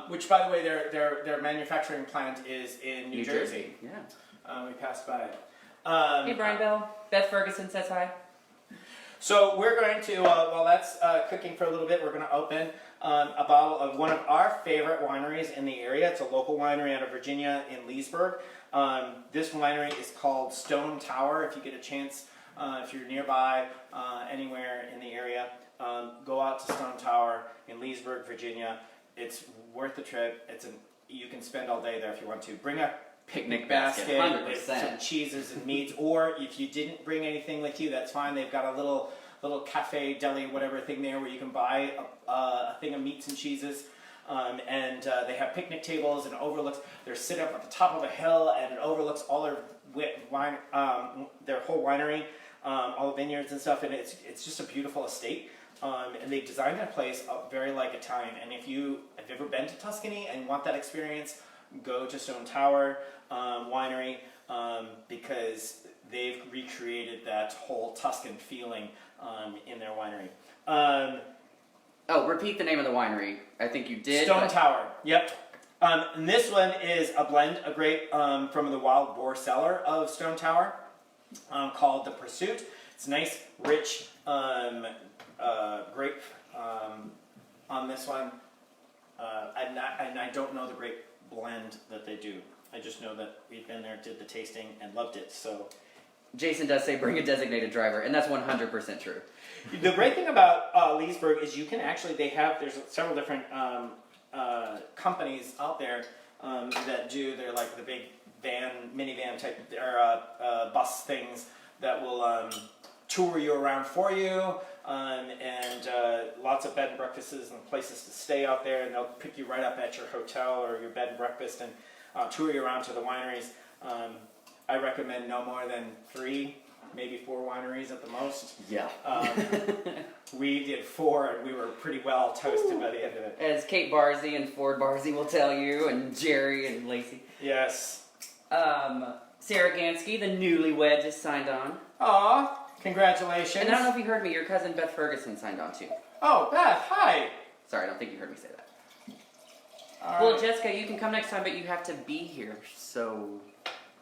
Speaker 1: Which, by the way, their manufacturing plant is in New Jersey.
Speaker 2: Yeah.
Speaker 1: We passed by it.
Speaker 2: Hey, Brian Bell. Beth Ferguson says hi.
Speaker 1: So we're going to, while that's cooking for a little bit, we're going to open a bottle of one of our favorite wineries in the area. It's a local winery out of Virginia in Leesburg. This winery is called Stone Tower. If you get a chance, if you're nearby, anywhere in the area, go out to Stone Tower in Leesburg, Virginia. It's worth the trip. You can spend all day there if you want to. Bring a picnic basket with some cheeses and meats, or if you didn't bring anything with you, that's fine. They've got a little cafe, deli, whatever thing there where you can buy a thing of meats and cheeses. And they have picnic tables and overlooks. They're sit up at the top of a hill, and it overlooks all their wine, their whole winery, all the vineyards and stuff. And it's just a beautiful estate. And they designed that place very like Italian. And if you've ever been to Tuscany and want that experience, go to Stone Tower Winery, because they've recreated that whole Tuscan feeling in their winery.
Speaker 2: Repeat the name of the winery. I think you did.
Speaker 1: Stone Tower. Yep. And this one is a blend, a grape from the Wild Boar cellar of Stone Tower, called The Pursuit. It's nice, rich grape on this one. And I don't know the grape blend that they do. I just know that we've been there, did the tasting, and loved it. So,
Speaker 2: Jason does say bring a designated driver, and that's 100% true.
Speaker 1: the great thing about Leesburg is you can actually, there's several different companies out there that do, they're like the big minivan type, or bus things that will tour you around for you, and lots of bed and breakfasts and places to stay out there, and they'll pick you right up at your hotel or your bed and breakfast and tour you around to the wineries. I recommend no more than 3, maybe 4 wineries at the most.
Speaker 2: Yeah.
Speaker 1: We did 4, and we were pretty well toasted by the end of it.
Speaker 2: As Kate Barzy and Ford Barzy will tell you, and Jerry and Lacey.
Speaker 1: Yes.
Speaker 2: Sarah Gansky, the newlywed, just signed on.
Speaker 1: Aw, congratulations.
Speaker 2: And I don't know if you heard me, your cousin Beth Ferguson signed on too.
Speaker 1: Oh, Beth, hi.
Speaker 2: Sorry, I don't think you heard me say that.
Speaker 1: All
Speaker 2: Well,
Speaker 1: right.
Speaker 2: Jessica, you can come next time, but you have to be here, so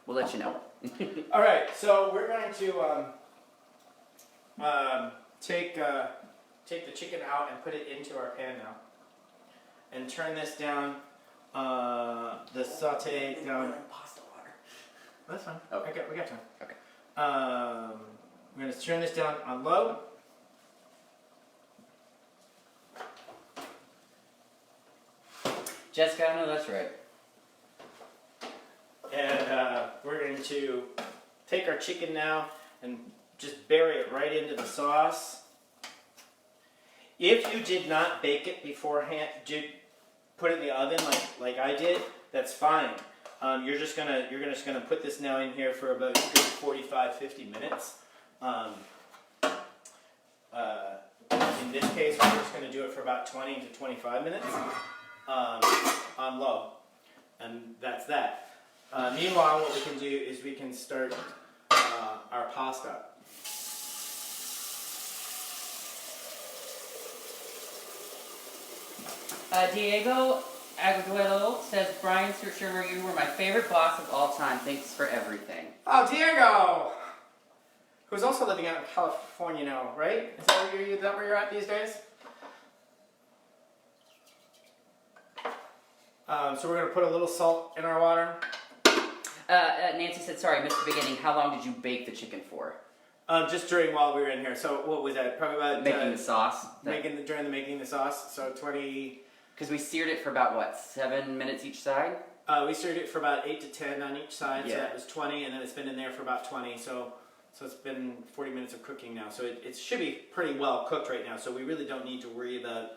Speaker 2: we'll let you know.
Speaker 1: All right, so we're going to take the chicken out and put it into our pan now, and turn this down, the saute down.
Speaker 2: Pasta water.
Speaker 1: That's fine.
Speaker 2: Okay.
Speaker 1: We got time.
Speaker 2: Okay.
Speaker 1: We're going to turn this down on low.
Speaker 2: Jessica, I know that's right.
Speaker 1: And we're going to take our chicken now and just bury it right into the sauce. If you did not bake it beforehand, put it in the oven like I did, that's fine. You're just gonna put this now in here for about a good 45-50 minutes, In this case, we're just going to do it for about 20 to 25 minutes on low. And that's that. Meanwhile, what we can do is we can start our pasta.
Speaker 2: Diego Aguaduelo says, Brian Sturmer, you were my favorite boss of all time. Thanks for everything.
Speaker 1: Oh, Diego! Who's also living out in California now, right? Is that where you're at these days? So we're going to put a little salt in our water.
Speaker 2: Nancy said, sorry, I missed the beginning. How long did you bake the chicken for?
Speaker 1: Just while we were in here. So what was that? Probably about...
Speaker 2: Making the sauce?
Speaker 1: During the making the sauce. So 20...
Speaker 2: Because we seared it for about, what, 7 minutes each side?
Speaker 1: We seared it for about 8 to 10 on each side.
Speaker 2: Yeah.
Speaker 1: So that was 20, and then it's been in there for about 20. So it's been 40 minutes of cooking now. So it should be pretty well cooked right now. So we really don't need to worry about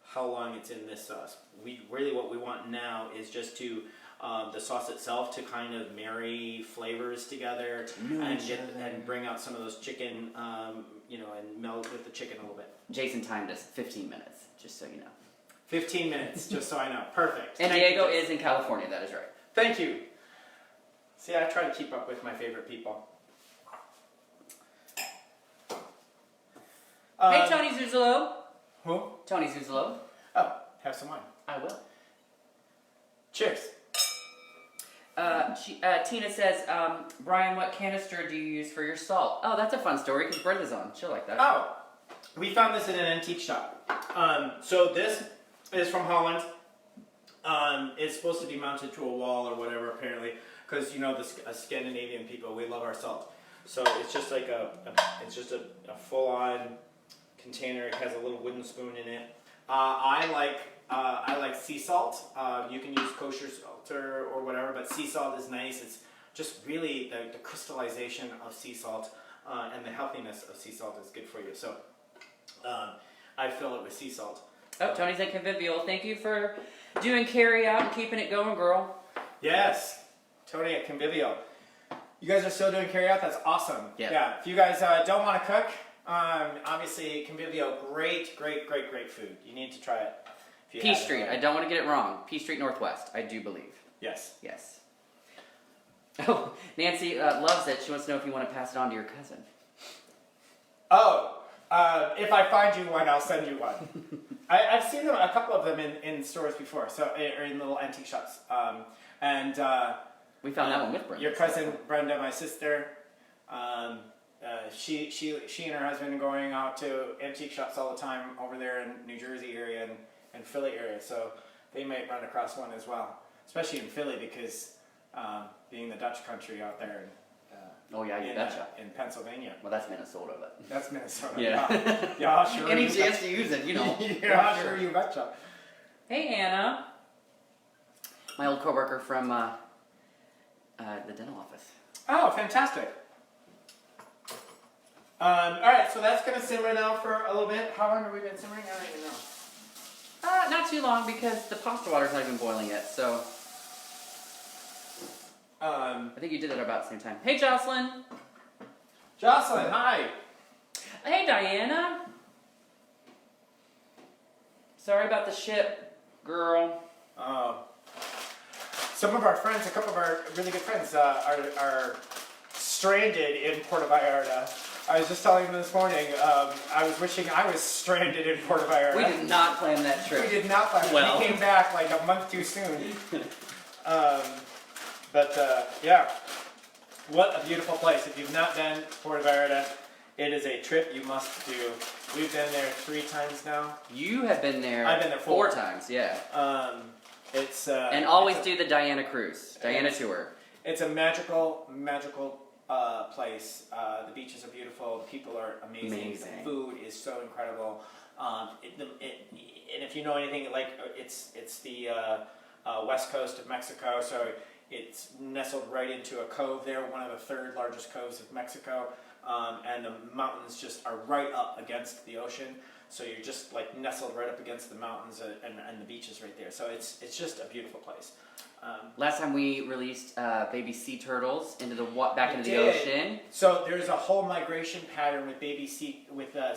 Speaker 1: how long it's in this sauce. What we want now is just to the sauce itself to kind of marry flavors together and bring out some of those chicken, and meld with the chicken a little bit.
Speaker 2: Jason timed us 15 minutes, just so you know.
Speaker 1: 15 minutes, just so I know. Perfect.
Speaker 2: And Diego is in California, that is right.
Speaker 1: Thank you. See, I try to keep up with my favorite people.
Speaker 2: Hey, Tony Zuzalo.
Speaker 1: Who?
Speaker 2: Tony Zuzalo.
Speaker 1: Oh, have some wine.
Speaker 2: I will.
Speaker 1: Cheers.
Speaker 2: Tina says, Brian, what canister do you use for your salt? Oh, that's a fun story because Brenda's on. She'll like that.
Speaker 1: Oh, we found this in an antique shop. So this is from Holland. It's supposed to be mounted to a wall or whatever, apparently, because the Scandinavian people, we love our salt. So it's just like a full-on container. It has a little wooden spoon in it. I like sea salt. You can use kosher salt or whatever, but sea salt is nice. It's just really the crystallization of sea salt and the healthiness of sea salt is good for you. So I fill it with sea salt.
Speaker 2: Oh, Tony's at Convivial. Thank you for doing carry out and keeping it going, girl.
Speaker 1: Yes, Tony at Convivial. You guys are still doing carry out? That's awesome.
Speaker 2: Yeah.
Speaker 1: If you guys don't want to cook, obviously Convivial, great food. You need to try it.
Speaker 2: P Street. I don't want to get it wrong. P Street Northwest. I do believe.
Speaker 1: Yes.
Speaker 2: Yes. Oh, Nancy loves it. She wants to know if you want to pass it on to your cousin.
Speaker 1: Oh, if I find you one, I'll send you one. I've seen them, a couple of them in stores before, or in little antique shops.
Speaker 2: We found that one with Brenda.
Speaker 1: Your cousin Brenda, my sister, she and her husband are going out to antique shops all the time over there in New Jersey area and Philly area, so they might run across one as well, especially in Philly because being the Dutch country out there.
Speaker 2: Oh yeah, you betcha.
Speaker 1: In Pennsylvania.
Speaker 2: Well, that's Minnesota, but...
Speaker 1: That's Minnesota.
Speaker 2: Yeah.
Speaker 1: Yeah, sure.
Speaker 2: Any chance to use it,
Speaker 1: Yeah, sure, you betcha.
Speaker 2: Hey, Anna. My old coworker from the dental office.
Speaker 1: Oh, fantastic. Alright, so that's going to simmer now for a little bit. How long have we been simmering? I don't even know.
Speaker 2: Not too long because the pasta water's not even boiling yet, so... I think you did it about the same time. Hey, Jocelyn.
Speaker 1: Jocelyn, hi.
Speaker 2: Hey, Diana. Sorry about the ship, girl.
Speaker 1: Some of our friends, a couple of our really good friends, are stranded in Puerto Vallarta. I was just telling them this morning, I was wishing I was stranded in Puerto Vallarta.
Speaker 2: We did not plan that trip.
Speaker 1: We did not plan it.
Speaker 2: Well.
Speaker 1: We came back like a month too soon. Yeah, what a beautiful place. If you've not been to Puerto Vallarta, it is a trip you must do. We've been there 3 times now.
Speaker 2: You have been there.
Speaker 1: I've been there
Speaker 2: 4 times, yeah.
Speaker 1: And
Speaker 2: always do the Diana cruise, Diana tour.
Speaker 1: It's a magical place. The beaches are beautiful. The people are amazing. The food is so incredible. And if you know anything, like it's the west coast of Mexico, so it's nestled right into a cove there, one of the 3rd largest coves of Mexico, and the mountains just are right up against the ocean. So you're just like nestled right up against the mountains and the beaches right there. So it's just a beautiful place.
Speaker 2: Last time we released baby sea turtles into back into the
Speaker 1: did.
Speaker 2: ocean.
Speaker 1: So there's a whole migration pattern with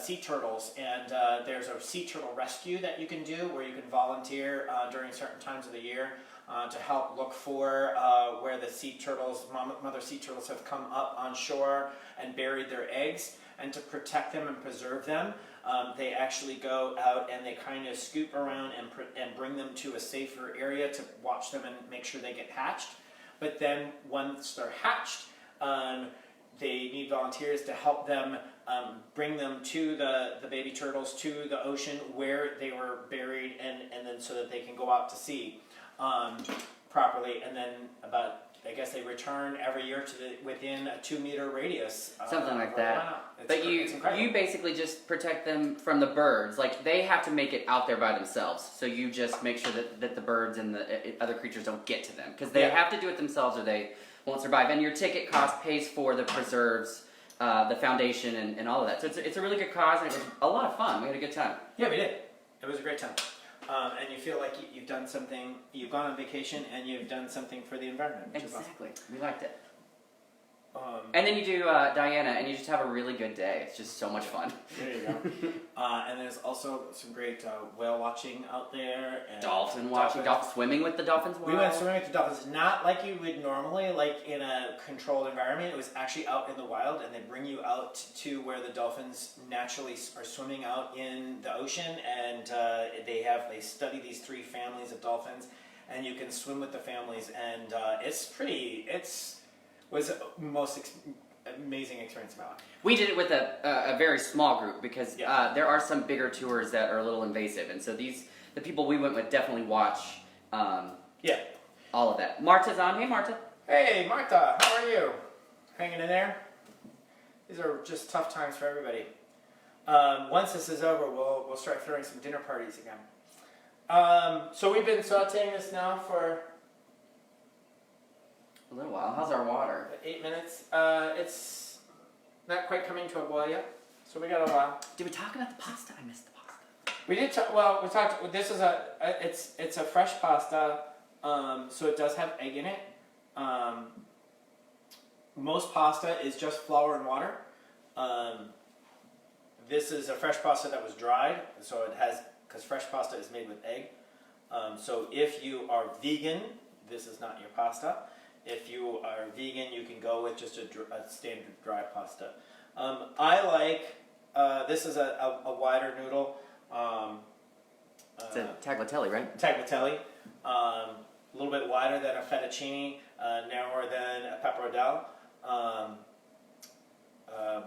Speaker 1: sea turtles, and there's a sea turtle rescue that you can do where you can volunteer during certain times of the year to help look for where the sea turtles, mother sea turtles, have come up on shore and buried their eggs, and to protect them and preserve them. They actually go out and they kind of scoop around and bring them to a safer area to watch them and make sure they get hatched. But then once they're hatched, they need volunteers to help them bring them to the baby turtles to the ocean where they were buried, and then so that they can go out to sea properly. And then I guess they return every year to within a 2-meter radius.
Speaker 2: Something like that. But
Speaker 1: you
Speaker 2: you basically just protect them from the birds. Like, they have to make it out there by themselves. So you just make sure that the birds and the other creatures don't get to them. Because they have to do it themselves or they won't survive. And your ticket cost pays for the preserves, the foundation, and all of that. So it's a really good cause, and it was a lot of fun. We had a good time.
Speaker 1: Yeah, we did. It was a great time. And you feel like you've done something, you've gone on vacation and you've done something for the environment. Which
Speaker 2: Exactly.
Speaker 1: Is awesome.
Speaker 2: We liked it. And then you do Diana, and you just have a really good day. It's just so much fun.
Speaker 1: There you go. And there's also some great whale watching out there. And
Speaker 2: dolphin watching, swimming with the dolphins.
Speaker 1: We went swimming with the dolphins, not like you would normally, like in a controlled environment. It was actually out in the wild, and they bring you out to where the dolphins naturally are swimming out in the ocean, and they study these 3 families of dolphins, and you can swim with the families, and was the most amazing experience of my life.
Speaker 2: We did it with a very small group because there are some bigger tours that are a little invasive, and so the people we went with definitely watch all of that. Marta's on. Hey, Marta.
Speaker 1: Hey, Marta, how are you? Hanging in there? These are just tough times for everybody. Once this is over, we'll start throwing some dinner parties again. So we've been sauteing this now for
Speaker 2: a little while. How's our water?
Speaker 1: 8 minutes. It's not quite coming to a boil yet, so we got a while.
Speaker 2: Did we talk about the pasta? I missed the pasta.
Speaker 1: We did. We talked. This is it's a fresh pasta, so it does have egg in it. Most pasta is just flour and water. This is a fresh pasta that was dried, so it has, because fresh pasta is made with egg. So if you are vegan, this is not your pasta. If you are vegan, you can go with just a standard dry pasta. I like, this is a wider noodle.
Speaker 2: It's a tagliatelle, right?
Speaker 1: Tagliatelle. A little bit wider than a fettuccine, narrower than a pappardelle.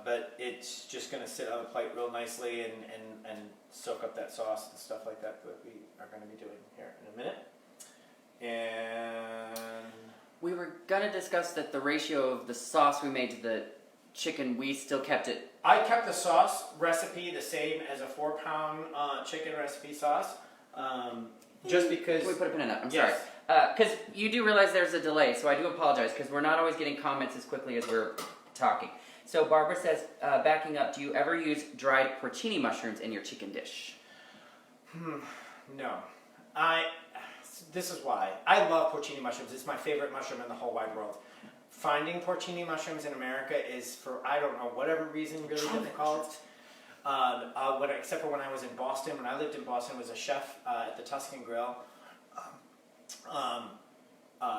Speaker 1: But it's just going to sit on the plate real nicely and soak up that sauce and stuff like that we are going to be doing here in a minute. And
Speaker 2: we were going to discuss that the ratio of the sauce we made to the chicken, we still kept it.
Speaker 1: I kept the sauce recipe the same as a 4-pound chicken recipe sauce. Just because...
Speaker 2: Can we put a pin in that? I'm
Speaker 1: yes.
Speaker 2: sorry. Because you do realize there's a delay, so I do apologize, because we're not always getting comments as quickly as we're talking. So Barbara says, backing up, do you ever use dried porcini mushrooms in your chicken dish?
Speaker 1: No. This is why. I love porcini mushrooms. It's my favorite mushroom in the whole wide world. Finding porcini mushrooms in America is, for I don't know, whatever reason, really difficult. Except for when I was in Boston. When I lived in Boston, I was a chef at the Tuscan Grill.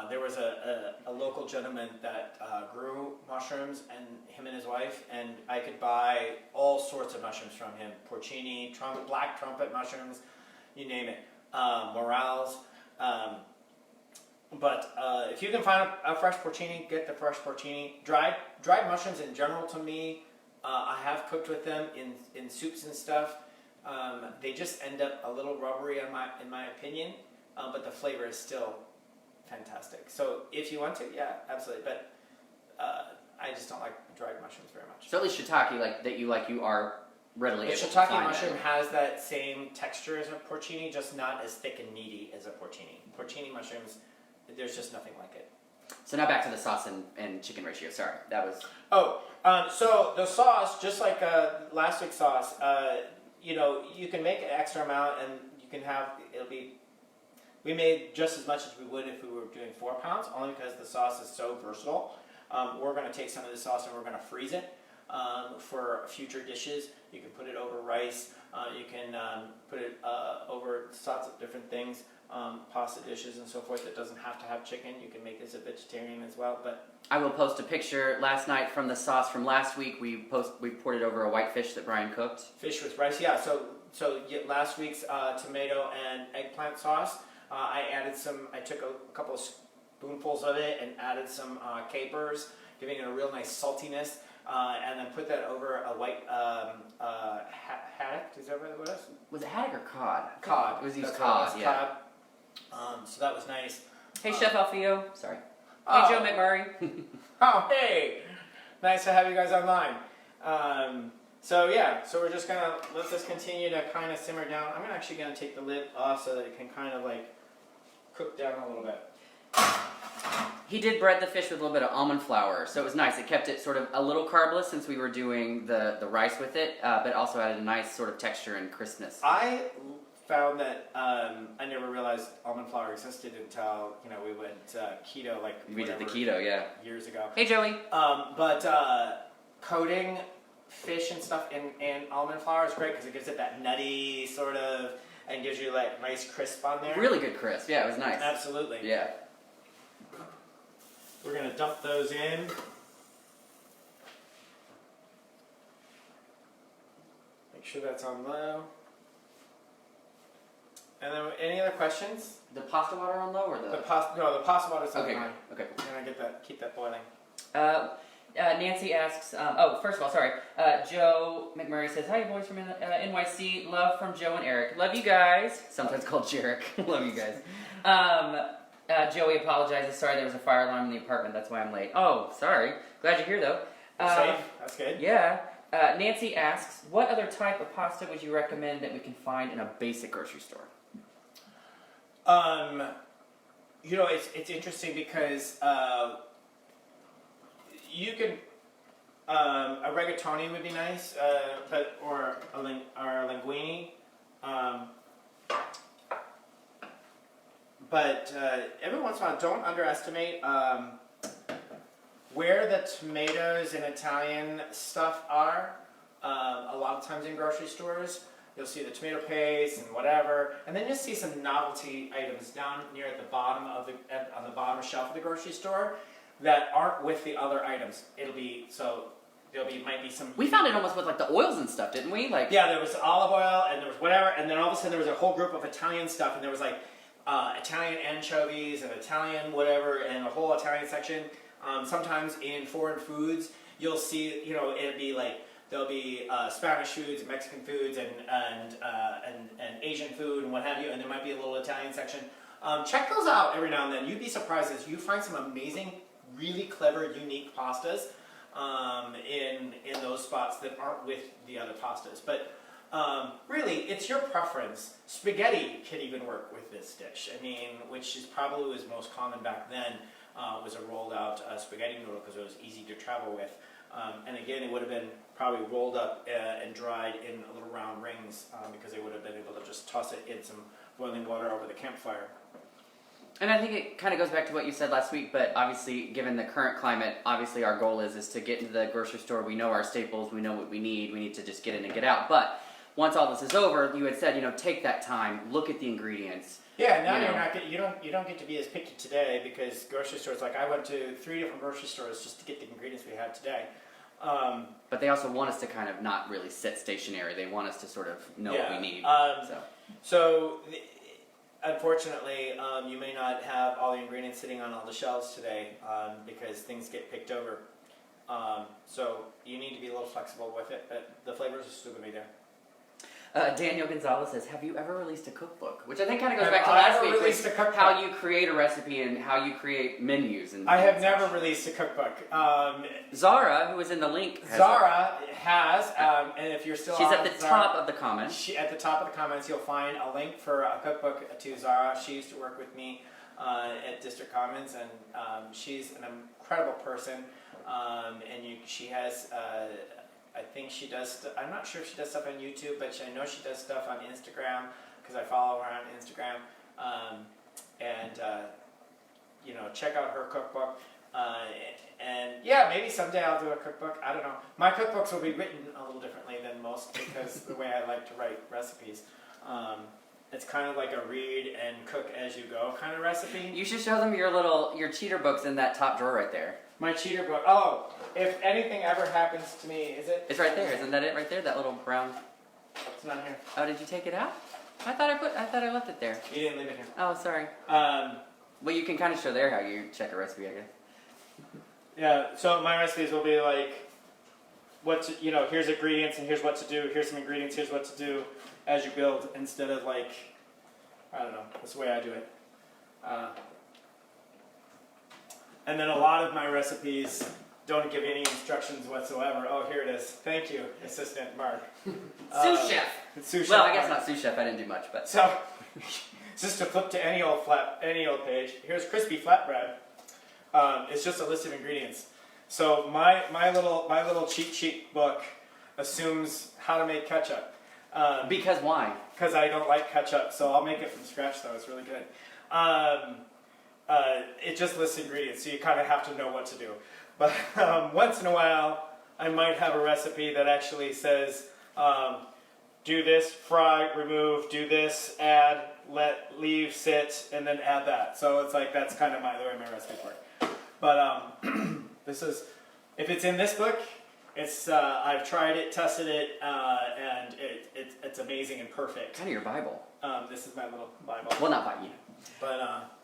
Speaker 1: There was a local gentleman that grew mushrooms, and him and his wife, and I could buy all sorts of mushrooms from him. Porcini, black trumpet mushrooms, you name it. Morels. But if you can find a fresh porcini, get the fresh porcini. Dried mushrooms in general, to me, I have cooked with them in soups and stuff. They just end up a little rubbery in my opinion, but the flavor is still fantastic. So if you want to, yeah, absolutely. But I just don't like dried mushrooms very much.
Speaker 2: So at least shiitake, you are readily able to
Speaker 1: shiitake
Speaker 2: find
Speaker 1: mushroom
Speaker 2: that.
Speaker 1: has that same texture as a porcini, just not as thick and meaty as a porcini. Porcini mushrooms, there's just nothing like it.
Speaker 2: So now back to the sauce and chicken ratio. Sorry, that was...
Speaker 1: So the sauce, just like last week's sauce, you can make an extra amount, and you can have we made just as much as we would if we were doing 4 pounds, only because the sauce is so versatile. We're going to take some of the sauce and we're going to freeze it for future dishes. You can put it over rice. You can put it over lots of different things, pasta dishes and so forth. That doesn't have to have chicken. You can make this a vegetarian as well. But
Speaker 2: I will post a picture last night from the sauce from last week. We poured it over a white fish that Brian cooked.
Speaker 1: Fish with rice, yeah. So last week's tomato and eggplant sauce, I took a couple of spoonfuls of it and added some capers, giving it a real nice saltiness, and then put that over a white haddock. Is that what it was?
Speaker 2: Was it haddock or cod?
Speaker 1: Cod.
Speaker 2: It was used
Speaker 1: That's
Speaker 2: cod,
Speaker 1: what it was,
Speaker 2: yeah.
Speaker 1: cod. So that was nice.
Speaker 2: Hey, Chef Alfio. Sorry.
Speaker 1: Oh.
Speaker 2: Hey, Joe McMurray.
Speaker 1: Oh, hey! Nice to have you guys online. So we're just gonna let this continue to kind of simmer down. I'm actually gonna take the lid off so that it can kind of like cook down a little bit.
Speaker 2: He did bread the fish with a little bit of almond flour, so it was nice. It kept it sort of a little carbless since we were doing the rice with it, but also added a nice sort of texture and crispness.
Speaker 1: I found that I never realized almond flour existed until we went keto, like
Speaker 2: we did the keto, yeah,
Speaker 1: years ago.
Speaker 2: Hey, Joey.
Speaker 1: But coating fish and stuff in almond flour is great because it gives it that nutty sort of and gives you like nice crisp on there.
Speaker 2: Really good crisp. Yeah, it was nice.
Speaker 1: Absolutely.
Speaker 2: Yeah.
Speaker 1: We're gonna dump those in. Make sure that's on low. And then any other questions?
Speaker 2: The pasta water on low or the
Speaker 1: pasta water's on
Speaker 2: okay.
Speaker 1: high.
Speaker 2: Okay.
Speaker 1: I'm gonna keep that boiling.
Speaker 2: Nancy asks, first of all, sorry. Joe McMurray says, hi, boys from NYC. Love from Joe and Eric. Love you guys. Sometimes called Jarek. Love you guys. Joey apologizes. Sorry, there was a fire alarm in the apartment. That's why I'm late. Oh, sorry. Glad you're here, though.
Speaker 1: Safe? That's good.
Speaker 2: Yeah. Nancy asks, what other type of pasta would you recommend that we can find in a basic grocery store?
Speaker 1: It's interesting because you can a rigatoni would be nice, or a linguine. But every once in a while, don't underestimate where the tomatoes and Italian stuff are. A lot of times in grocery stores, you'll see the tomato paste and whatever, and then you'll see some novelty items down near at the bottom of on the bottom shelf of the grocery store that aren't with the other items. Might be some.
Speaker 2: We found it almost with like the oils and stuff, didn't we? Like
Speaker 1: yeah, there was olive oil and there was whatever, and then all of a sudden there was a whole group of Italian stuff, and there was like Italian anchovies and Italian whatever, and a whole Italian section. Sometimes in foreign foods, you'll see, it'll be like there'll be Spanish foods, Mexican foods, and Asian food and what have you, and there might be a little Italian section. Check those out every now and then. You'd be surprised as you find some amazing, really clever, unique pastas in those spots that aren't with the other pastas. But really, it's your preference. Spaghetti could even work with this dish. I mean, which is probably was most common back then, was a rolled out spaghetti noodle because it was easy to travel with. And again, it would have been probably rolled up and dried in little round rings because they would have been able to just toss it in some boiling water over the campfire.
Speaker 2: And I think it kind of goes back to what you said last week, but obviously, given the current climate, obviously our goal is to get into the grocery store. We know our staples. We know what we need to just get in and get out. But once all this is over, you had said, take that time, look at the ingredients.
Speaker 1: Yeah, now you don't get to be as picky today because grocery stores, like I went to 3 different grocery stores just to get the ingredients we have today.
Speaker 2: But they also want us to kind of not really sit stationary. They want us to sort of know what we need.
Speaker 1: Unfortunately, you may not have all the ingredients sitting on all the shelves today because things get picked over. So you need to be a little flexible with it, but the flavors are still going to be there.
Speaker 2: Daniel Gonzalez says, have you ever released a cookbook? Which I think kind of goes back to last week with how you create a recipe and how you create menus.
Speaker 1: I have never released a cookbook.
Speaker 2: Zara, who is in the link,
Speaker 1: has, and if you're still
Speaker 2: she's
Speaker 1: on
Speaker 2: at the top of the comments.
Speaker 1: At the top of the comments, you'll find a link for a cookbook to Zara. She used to work with me at District Commons, and she's an incredible person. She has I think she does. I'm not sure if she does stuff on YouTube, but I know she does stuff on Instagram because I follow her on Instagram. Check out her cookbook. And yeah, maybe someday I'll do a cookbook. I don't know. My cookbooks will be written a little differently than most because the way I like to write recipes. It's kind of like a read and cook as you go kind of recipe.
Speaker 2: You should show them your cheater books in that top drawer right there.
Speaker 1: My cheater book. Oh, if anything ever happens to me, is it?
Speaker 2: It's right there. Isn't that it right there? That little brown.
Speaker 1: It's not here.
Speaker 2: Oh, did you take it out? I thought I left it there.
Speaker 1: You didn't leave it here.
Speaker 2: Oh, sorry. Well, you can kind of show there how you check a recipe, I guess.
Speaker 1: Yeah. So my recipes will be like, here's ingredients and here's what to do. Here's some ingredients. Here's what to do as you build, instead of like, I don't know. That's the way I do it. And then a lot of my recipes don't give any instructions whatsoever. Oh, here it is. Thank you, Assistant Mark.
Speaker 2: Sous chef.
Speaker 1: Sous chef.
Speaker 2: Well, I guess not sous chef. I didn't do much, but.
Speaker 1: So, just to flip to any old page. Here's crispy flatbread. It's just a list of ingredients. So my little cheat sheet book assumes how to make ketchup.
Speaker 2: Because why?
Speaker 1: Because I don't like ketchup, so I'll make it from scratch. Though it's really good. It just lists ingredients, so you kind of have to know what to do. But once in a while, I might have a recipe that actually says, do this, fry, remove, do this, add, leave, sit, and then add that. So it's like that's kind of the way my recipe works. But this is, if it's in this book, it's I've tried it, tested it, and it's amazing and perfect.
Speaker 2: Kind of your Bible.
Speaker 1: This is my little Bible.
Speaker 2: Well, not by you.
Speaker 1: But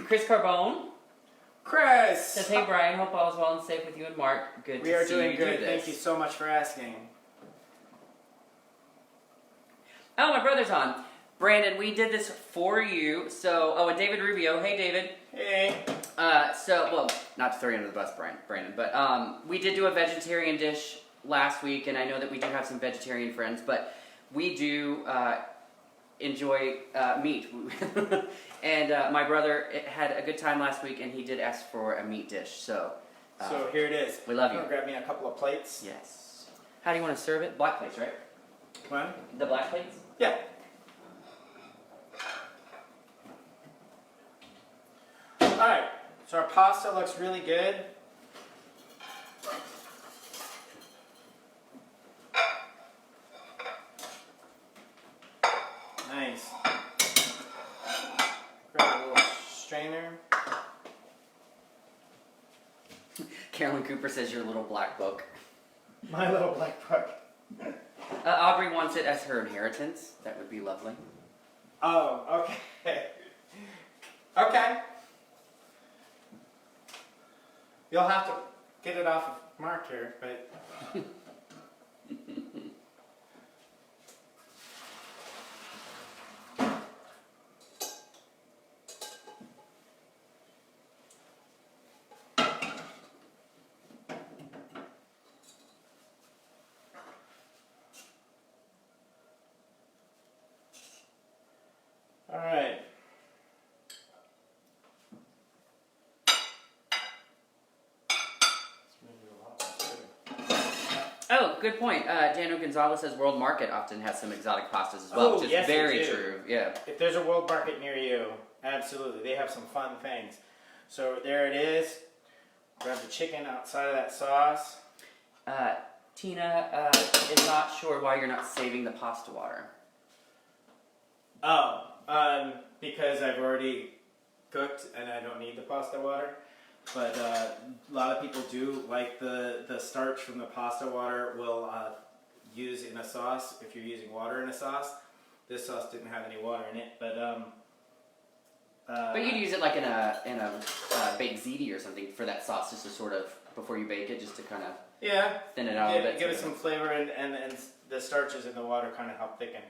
Speaker 2: Chris Carbone
Speaker 1: Chris
Speaker 2: says, "Hey Brian, hope all is well and safe with you and Mark. Good
Speaker 1: we
Speaker 2: to
Speaker 1: are
Speaker 2: see
Speaker 1: doing
Speaker 2: you
Speaker 1: good.
Speaker 2: do this."
Speaker 1: Thank you so much for asking.
Speaker 2: Oh, my brother's on. Brandon, we did this for you. So, and David Rubio. Hey, David.
Speaker 1: Hey.
Speaker 2: Not to throw you under the bus, Brandon, but we did do a vegetarian dish last week, and I know that we do have some vegetarian friends, but we do enjoy meat. And my brother had a good time last week, and he did ask for a meat dish. So
Speaker 1: here it is.
Speaker 2: We love you.
Speaker 1: Grab me a couple of plates.
Speaker 2: Yes. How do you want to serve it? Black plates, right?
Speaker 1: What?
Speaker 2: The black plates?
Speaker 1: Yeah. Alright, so our pasta looks really good. Nice. Grab a little strainer.
Speaker 2: Carolyn Cooper says your little black book.
Speaker 1: My little black book.
Speaker 2: Aubrey wants it as her inheritance. That would be lovely.
Speaker 1: Oh, okay. Okay. You'll have to get it off of Mark here, but... All right.
Speaker 2: Oh, good point. Daniel Gonzalez says World Market often has some exotic pastas as well, which is
Speaker 1: yes,
Speaker 2: very
Speaker 1: they do.
Speaker 2: true. Yeah.
Speaker 1: If there's a World Market near you, absolutely, they have some fun things. So there it is. Grab the chicken outside of that sauce.
Speaker 2: Tina is not sure why you're not saving the pasta water.
Speaker 1: Oh, because I've already cooked and I don't need the pasta water. But a lot of people do like the starch from the pasta water will use in a sauce if you're using water in a sauce. This sauce didn't have any water in it, but
Speaker 2: you'd use it like in a baked ziti or something for that sauce, just to sort of before you bake it, just to kind of thin it out a bit.
Speaker 1: Give it some flavor, and the starches in the water kind of help thicken.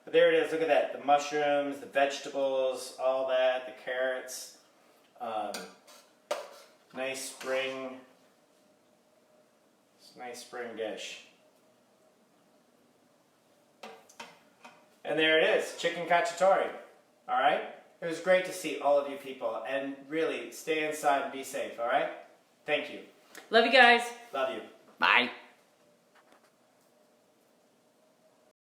Speaker 1: But there it is. Look at that. The mushrooms, the vegetables, all that, the carrots. Nice spring dish. And there it is, Chicken Cacciatore. All right? It was great to see all of you people. And really, stay inside and be safe, all right? Thank you.
Speaker 2: Love you guys.
Speaker 1: Love you.
Speaker 2: Bye.